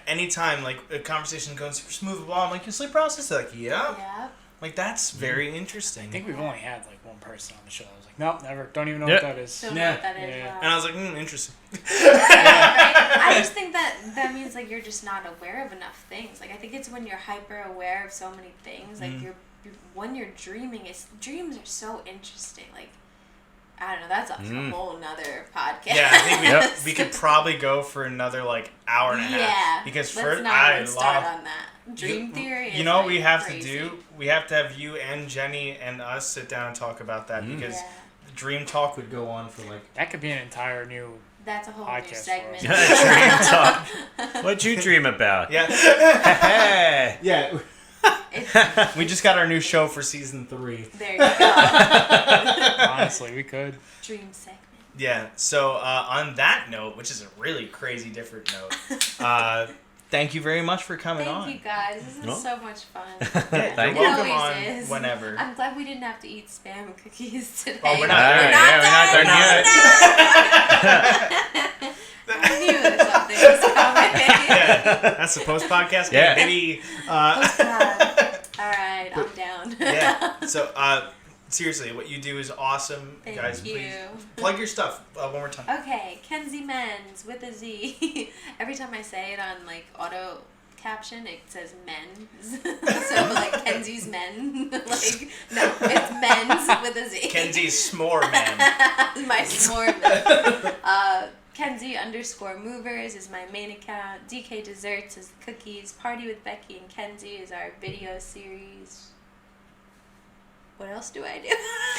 anytime like a conversation goes super smooth, I'm like, you sleep paralysis? They're like, yeah. Yeah. Like, that's very interesting. I think we've only had like one person on the show. I was like, nope, never. Don't even know what that is. Don't know what that is. Yeah. And I was like, interesting. I just think that means like you're just not aware of enough things. Like I think it's when you're hyper aware of so many things. Like when you're dreaming, dreams are so interesting. Like I don't know, that's a whole nother podcast. Yeah, I think we could probably go for another like hour and a half. Yeah, Because let's not even start on that. Dream theory. You know what like we have crazy. to do? We have to have you and Jenny and us sit down and talk about that because dream talk would go on for like. That could be an entire new. That's a whole new podcast segment. Dream talk. What'd you dream about? Yeah. Hey. Yeah. We just got our new show for season 3. There you go. Honestly, we could. Dream segment. Yeah. So on that note, which is a really crazy different note, thank you very much for coming on. Thank you guys. This is so much fun. Thank You're you. welcome on is. whenever. I'm glad we didn't have to eat Spam cookies today. Oh, we're not All there. right, We're not yeah, done. I knew something was coming. Yeah, that's the post podcast. Yeah. Maybe. Alright, I'm down. Yeah. So, seriously, what you do is awesome. Thank Guys, you. please plug your stuff one more time. Okay, Kenzie Men's with a Z. Every time I say it on like auto caption, it says men's. So like Kenzie's men. Like no, it's men's with a Z. Kenzie's S'more Man. My s'more man. Kenzie_Moverz is my main account. DeeKay Desserts is the cookies. Party with Becky and Kenzie is our video series. What else do I do?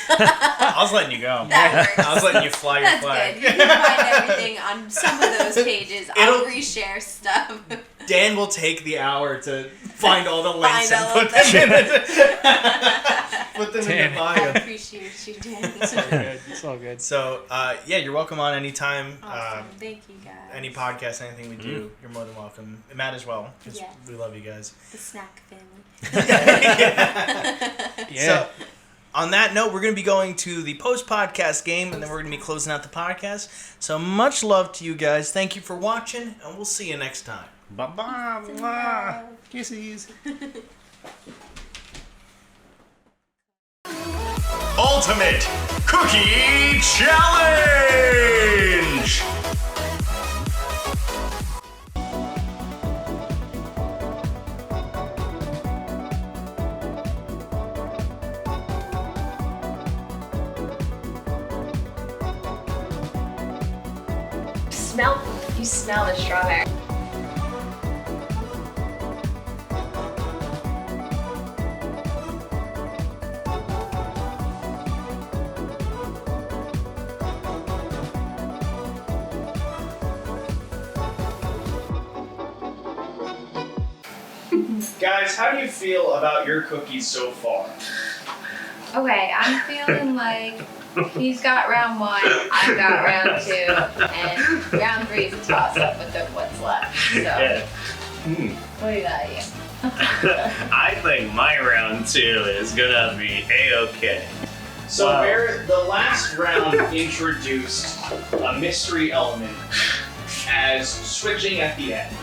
I was letting you go. That works. I was letting you fly your That's flag. good. You can find everything on some of those pages. I'll reshare stuff. Dan will take the hour to find all the links Find and all put of them them. put them in Damn. the I bio. appreciate you, Dan. It's all good. It's all good. So, yeah, you're welcome on anytime. Awesome. Thank you, guys. Any podcast, anything we do, you're more than welcome. And Matt as well, 'cause Yes. we love you guys. The snack family. Yeah. So, on that note, we're going to be going to the post-podcast game, and then we're going to be closing out the podcast. So, much love to you guys. Thank you for watching, and we'll see you next time. Bye-bye. Kisses. Ultimate Cookie Challenge! You smell the strawberry. Guys, how do you feel about your cookies so far? Okay, I'm feeling like he's got round 1, I've got round 2, and round 3 is a toss up with what's left. So, Yeah. what about you? I think my round 2 is gonna be A-okay. So Wow. where the last round introduced a mystery element as switching at the end.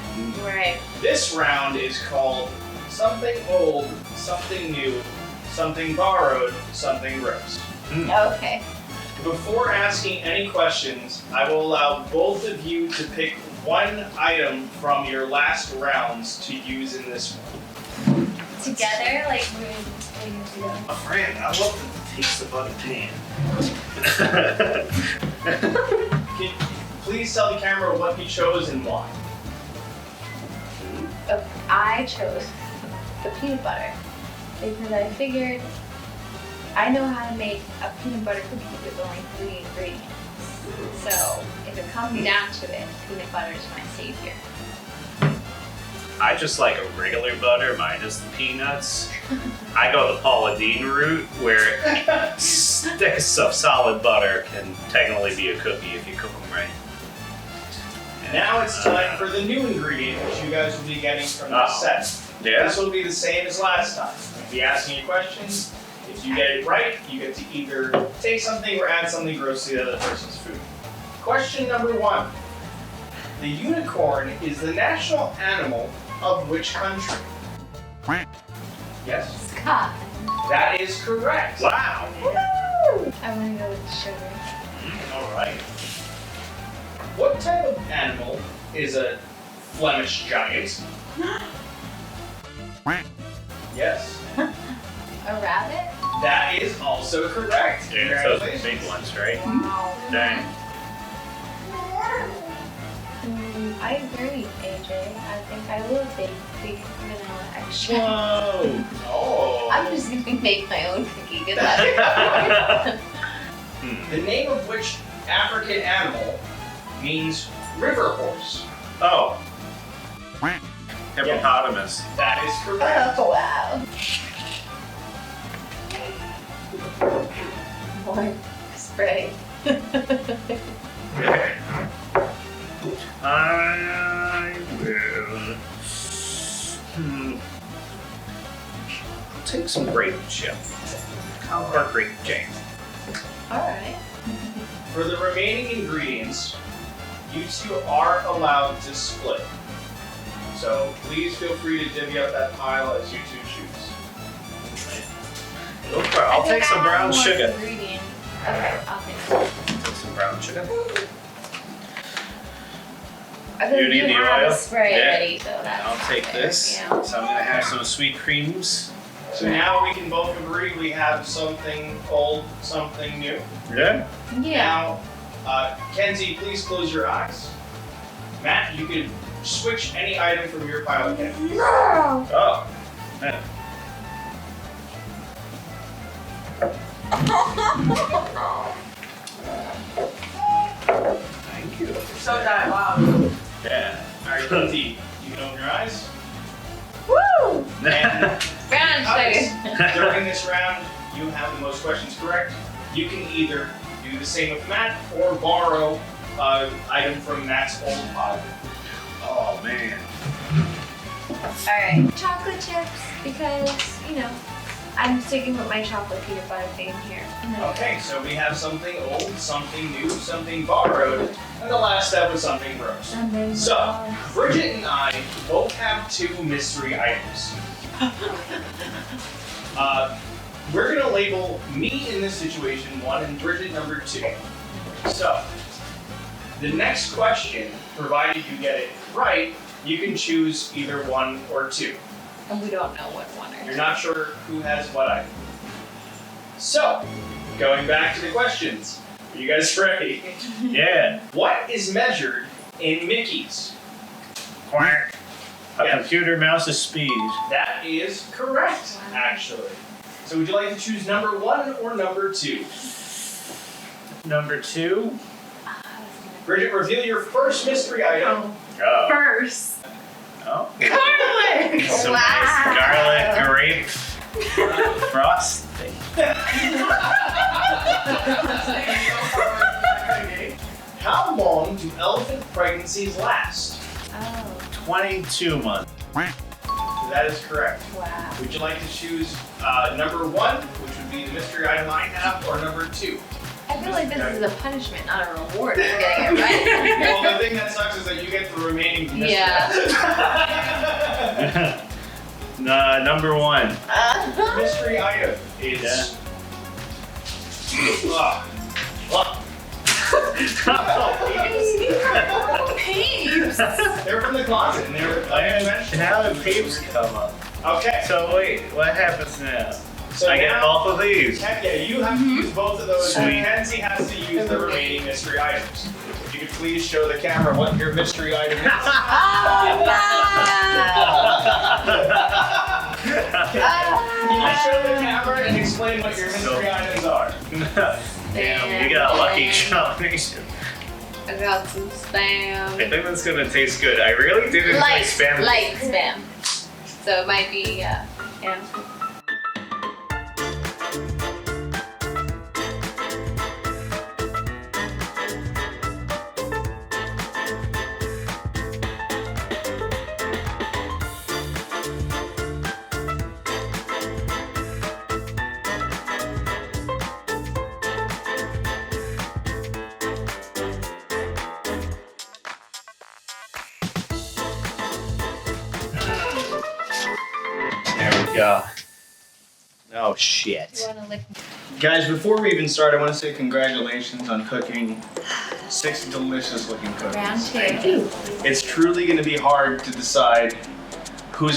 Right. This round is called something old, something new, something borrowed, something gross. Okay. Before asking any questions, I will allow both of you to pick one item from your last rounds to use in this one. Together, like we're going to do that. A friend, I love the taste of butter pan. Can you please tell the camera what you chose and why? I chose the peanut butter because I figured I know how to make a peanut butter cookie with only 3 ingredients. So if it comes down to it, peanut butter is my savior. I just like a regular butter minus the peanuts. I go the Paula Deen route where sticks of solid butter can technically be a cookie if you cook them right. Now it's time for the new ingredient, which you guys will be getting from this set. Yeah. This will be the same as last time. I'll be asking you questions. If you get it right, you get to either take something or add something gross to the other person's food. Question number 1. The unicorn is the national animal of which country? Yes? Scott. That is correct. Wow. I'm gonna go with sugar. All right. What type of animal is a Flemish giant? Yes. A rabbit? That is also correct. Yeah, those are the big ones, right? Wow. Dang. I agree, AJ. I think I will bake the vanilla extra. Whoa. Oh. I'm just gonna make my own cookie. Good luck. The name of which African animal means river horse? Oh. Hippopotamus. That is correct. Oh, wow. More spray. I will. I'll take some grape chip. Or grape jam. Alright. For the remaining ingredients, you two are allowed to split. So please feel free to divvy up that pile as you two choose. I'll take some brown sugar. Ingredient. Okay, I'll take it. Take some brown sugar. I think You need the have oil? a spray Yeah. ready, so that's I'll take fair, this. yeah. So I'm gonna have some sweet creams. So now we can both agree we have something old, something new. Yeah. Yeah. Now, Kenzie, please close your eyes. Matt, you could switch any item from your pile again. No! Oh. Man. Thank you. So that wow. Yeah. Alright, Kenzie, you can open your eyes. Woo! And Brown sugar. during this round, you have the most questions correct. You can either do the same with Matt or borrow an item from Matt's old pile. Oh man. Alright. Chocolate chips, because, you know, I'm sticking with my chocolate peanut butter thing here. Okay, so we have something old, something new, something borrowed, and the last step was something gross. So, Bridget and I both have 2 mystery items. We're gonna label me in this situation 1 and Bridget number 2. So, the next question, provided you get it right, you can choose either 1 or 2. And we don't know what one or You're not sure who has what item. So, going back to the questions. Are you guys ready? Yeah. What is measured in Mickeys? Quack. A Yes. computer mouse's speed. That is correct, actually. So would you like to choose number 1 or number 2? Number 2. Bridget, reveal your first mystery item. Oh. First. Oh. Garlic! Some Wow. nice garlic grape frosting. How long do elephant pregnancies last? Oh, 22 months. That is correct. wow. Would you like to choose number 1, which would be the mystery item I have, or number 2? I feel like this is a punishment, not a reward for getting it right. Well, the thing that sucks is that you get the remaining mystery Yeah. Number 1. mystery item is... Peeps! They're from the closet, and they're How did peeps come up? Okay. So wait, what happens now? So I get now- both of these. Yeah, you have to use both of those. Sweet. And Kenzie has to use the remaining mystery items. If you could please show the camera what your mystery item is. Can you show the camera and explain what your mystery items are? Damn, you got a lucky combination. I got some spam. I think that's gonna taste good. I really did enjoy Light spam. spam. So it might be, yeah. God. Oh shit. You want to lick? Guys, before we even start, I want to say congratulations on cooking 6 delicious looking cookies. Round Thank 2. you. It's truly going to be hard to decide who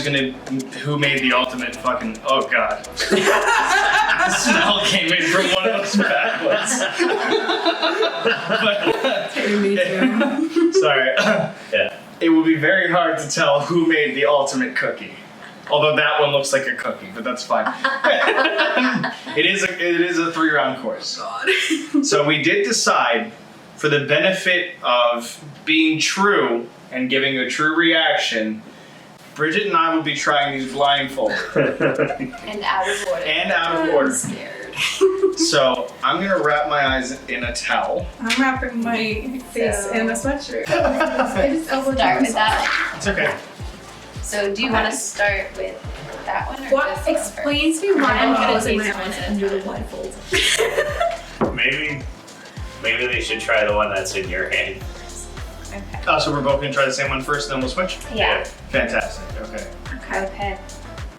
made the ultimate fucking, oh god. The smell came in from one of those bad ones. Sorry. Yeah. It will be very hard to tell who made the ultimate cookie. Although that one looks like a cookie, but that's fine. It is a 3-round course. God. So we did decide, for the benefit of being true and giving a true reaction, Bridget and I will be trying these blindfolded. And out of order. I'm scared. So I'm gonna wrap my eyes in a towel. I'm wrapping my face in a sweatshirt. Start with that. It's okay. So do you want to start with that one? Or What? this one Explain to me why I'm closing my eyes under the blindfold. Maybe they should try the one that's in your hand. Okay. Oh, so we're both gonna try the same one first, then we'll switch? Yeah. Fantastic. Okay. Okay.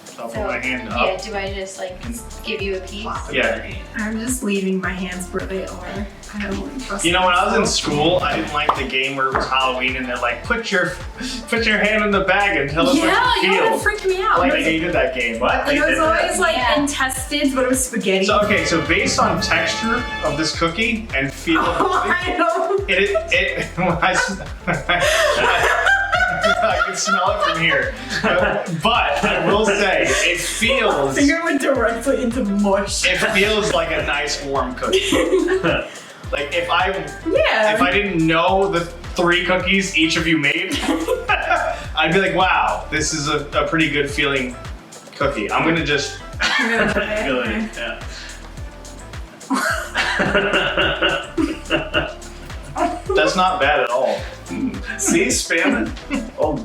So I'll put my hand up. Yeah, do I just like give you a piece? Yeah. I'm just leaving my hands where they are. I don't trust You know, when I was in myself. school, I didn't like the game where it was Halloween and they're like, put your hand in the bag and tell us what you feel. That freaked me out. Like, It I was- hated that game. What? and it was always like Yeah. intestines, but it was spaghetti. So okay, so based on texture of this cookie and feel, I know. when I can smell it from here. But I will say, it feels. Finger went directly into mush. It feels like a nice warm cookie. Like if I didn't know the 3 cookies each of you made, I'd be like, wow, this is a pretty good feeling cookie. I'm gonna just feel it. Yeah. That's not bad at all. See, spam it. Oh.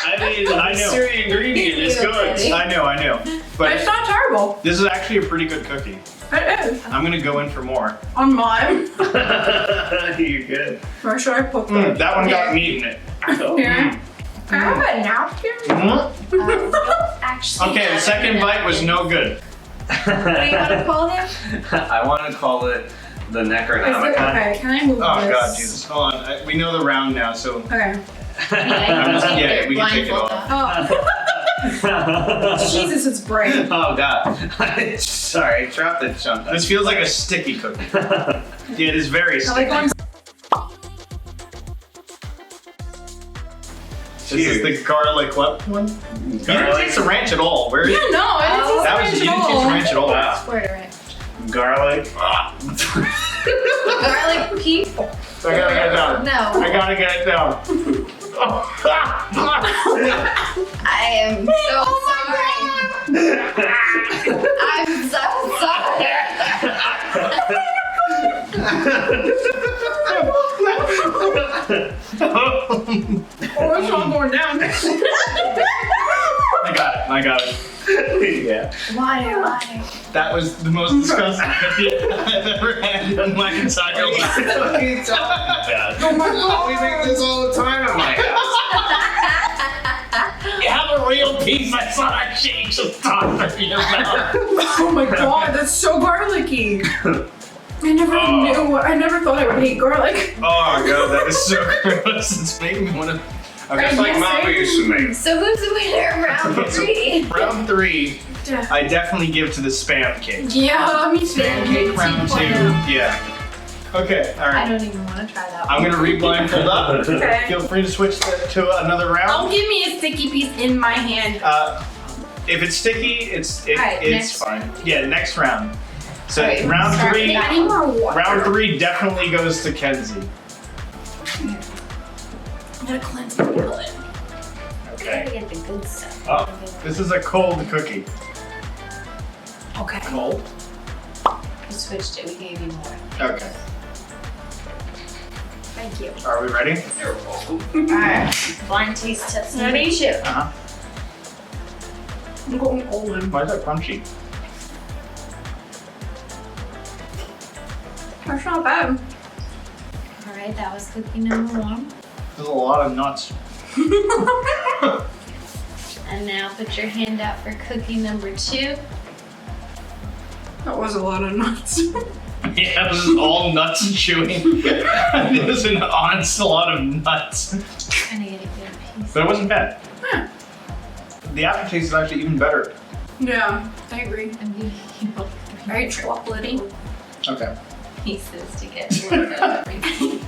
I mean, I know. Mystery ingredient is good. I know. But It's not terrible. this is actually a pretty good cookie. It is. I'm gonna go in for more. On mine. You're good. Where should I put them? That one got meat in it. Here. Can I have a napkin? Actually. Okay, the second bite was no good. What do you want to call him? I want to call it the Necronomicon. Okay, can I move Oh this? god, Jesus. Hold on. We know the round now, so. Okay. Yeah, we can take it off. Oh. Jesus, it's bright. Oh god. Sorry, dropped the chunk. This feels like a sticky cookie. Yeah, it is very I sticky. like one. This is the garlic what one? You didn't taste the ranch at all. Where is Yeah, no, I didn't taste that was you didn't taste the ranch at all. Wow. Squirt ranch. Garlic. Garlic pea? I gotta get it down. No. I gotta get it down. I am so sorry. I'm so sorry. Oh, it's all going down. I got it. Yeah. Water. That was the most disgusting cookie I've ever had in my entire life. What are you talking about? Oh my god. We make this all the time in my house. You have a real piece. I thought I changed some thought for your mouth. Oh my god, that's so garlicky. I never knew. I never thought I would hate garlic. Oh god, that is so gross. It's making me want to. Okay, Just like Mama used to make. So who's the winner? Round 3. Round 3, I definitely give to the spam cake. Yeah, me too. Spam cake round 2. Yeah. Okay, I alright. don't even want to try that I'm one. gonna re-blindfold up. Okay. Feel free to switch to another Don't round. give me a sticky piece in my hand. If it's sticky, it's Alright, next fine. Yeah, next round. So Alright, round start 3, with I need more water. round 3 definitely goes to Kenzie. I'm gonna cleanse my palate. Okay. Gotta get the good stuff. Oh, this is a cold cookie. Okay. Cold? We switched it. We gave you more. Okay. Thank you. Are we ready? Alright. Blind taste test. Ready? Uh-huh. I'm going golden. Why is that crunchy? That's not bad. Alright, that was cookie number 1. There's a lot of nuts. And And now put your hand out for cookie number 2. That was a lot of nuts. Yeah, this is all nuts and chewing. It was an onslaught of nuts. I need a good piece. But it wasn't bad. Yeah. The aftertaste is actually even better. Yeah, I agree. I'm giving you all Very chocolatey. Okay. pieces to get a little bit of everything.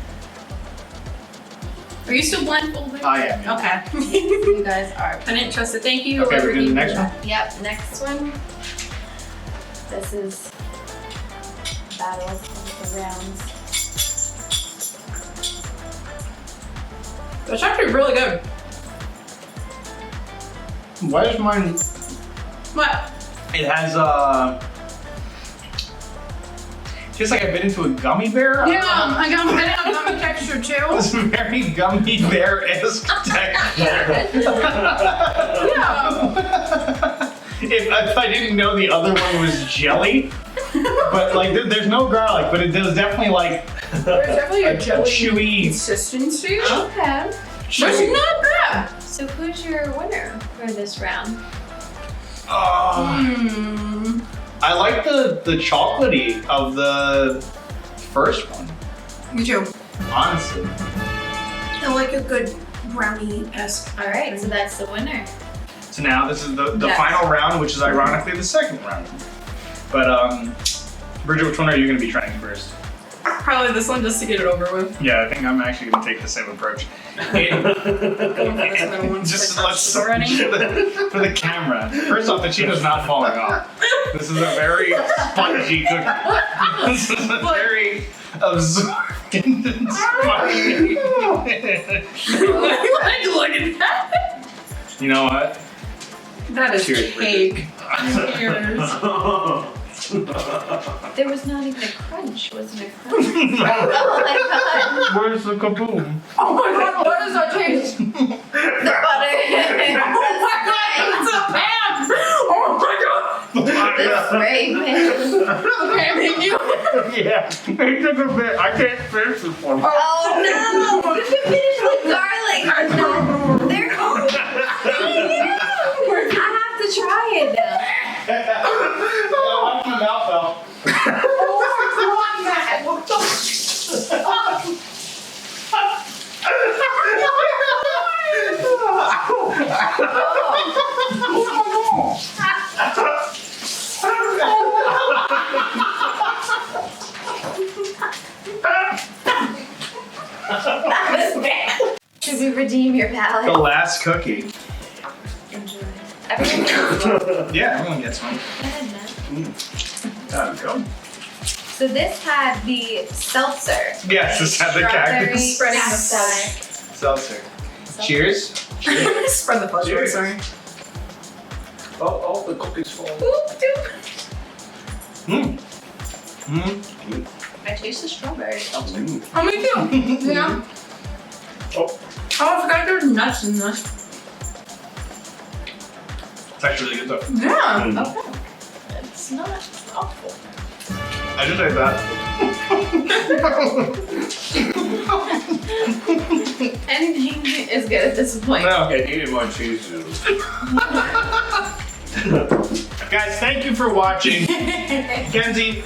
Are you still blindfolded? I am. Okay. You guys are. I didn't trust it. Thank you. Okay, we're doing the next one. Yep, next one. This is battle of the rounds. That's actually really good. Why is mine? What? It has feels like I've been into a gummy bear. Yeah, I got a gummy texture too. It's very gummy bear-esque texture. Yeah. If I didn't know the other one was jelly, but like there's no garlic, but it does definitely like There's definitely a jelly chewy consistency. Okay. That's not bad. So who's your winner for this round? I like the chocolatey of the first one. Me too. Honestly. I like a good brownie-esque. All right, so that's the winner. So now this is the Yes. final round, which is ironically the second round. But Bridget, which one are you going to be trying first? Probably this one just to get it over with. Yeah, I think I'm actually going to take the same approach. Going for this middle one. Just Like, let's already. for the camera. First off, the Cheeto's not falling off. This is a very spongy cookie. This is a very absorbent and spongy. Look at that. You know what? That is Cheers, cake. Cheers. There was not even a crunch, wasn't a crunch. Oh my god. Where's the kaboom? Oh my god, what does that taste? The butter. Oh my god, it's a pan! Oh my god! The spray pan. Okay, thank you. Yeah, it took a bit. I can't finish this one. Oh no! You can finish the garlic. No, they're cold. I have to try it now. Watch my mouth though. That was bad. Should we redeem your The palate? last cookie. Enjoy. Everyone gets one. Yeah, everyone gets one. Go ahead, Matt. Time to go. So this had the seltzer. Yes, this had the Strawberry cactus. Spreading the Seltzer. Cheers. Cheers. Spread the fudge, Cheers. sorry. Oh, the cookies fall. I taste the strawberry. Oh, me too. Yeah. Oh. Oh, I forgot there's nuts in this. It's actually really good though. Yeah. Okay. It's not awful. I just ate that. Anything is good at this point. Okay, needed more cheese. Guys, thank you for watching. Kenzie,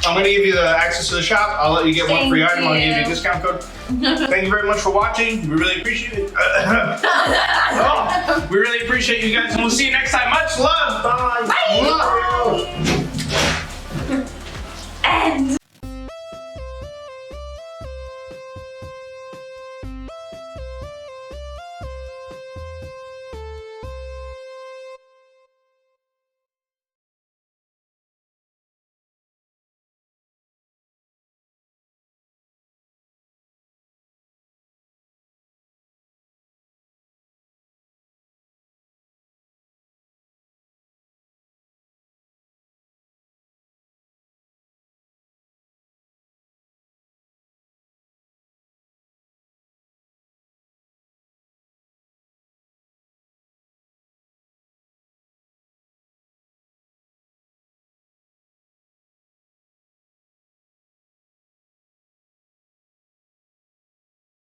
I'm going to give you the access to the shop. I'll let you get one free item. I'll give you a discount code. Thank you very much for watching. We really appreciate it. We really appreciate you guys, and we'll see you next time. Much love. Bye. Bye. Love you. And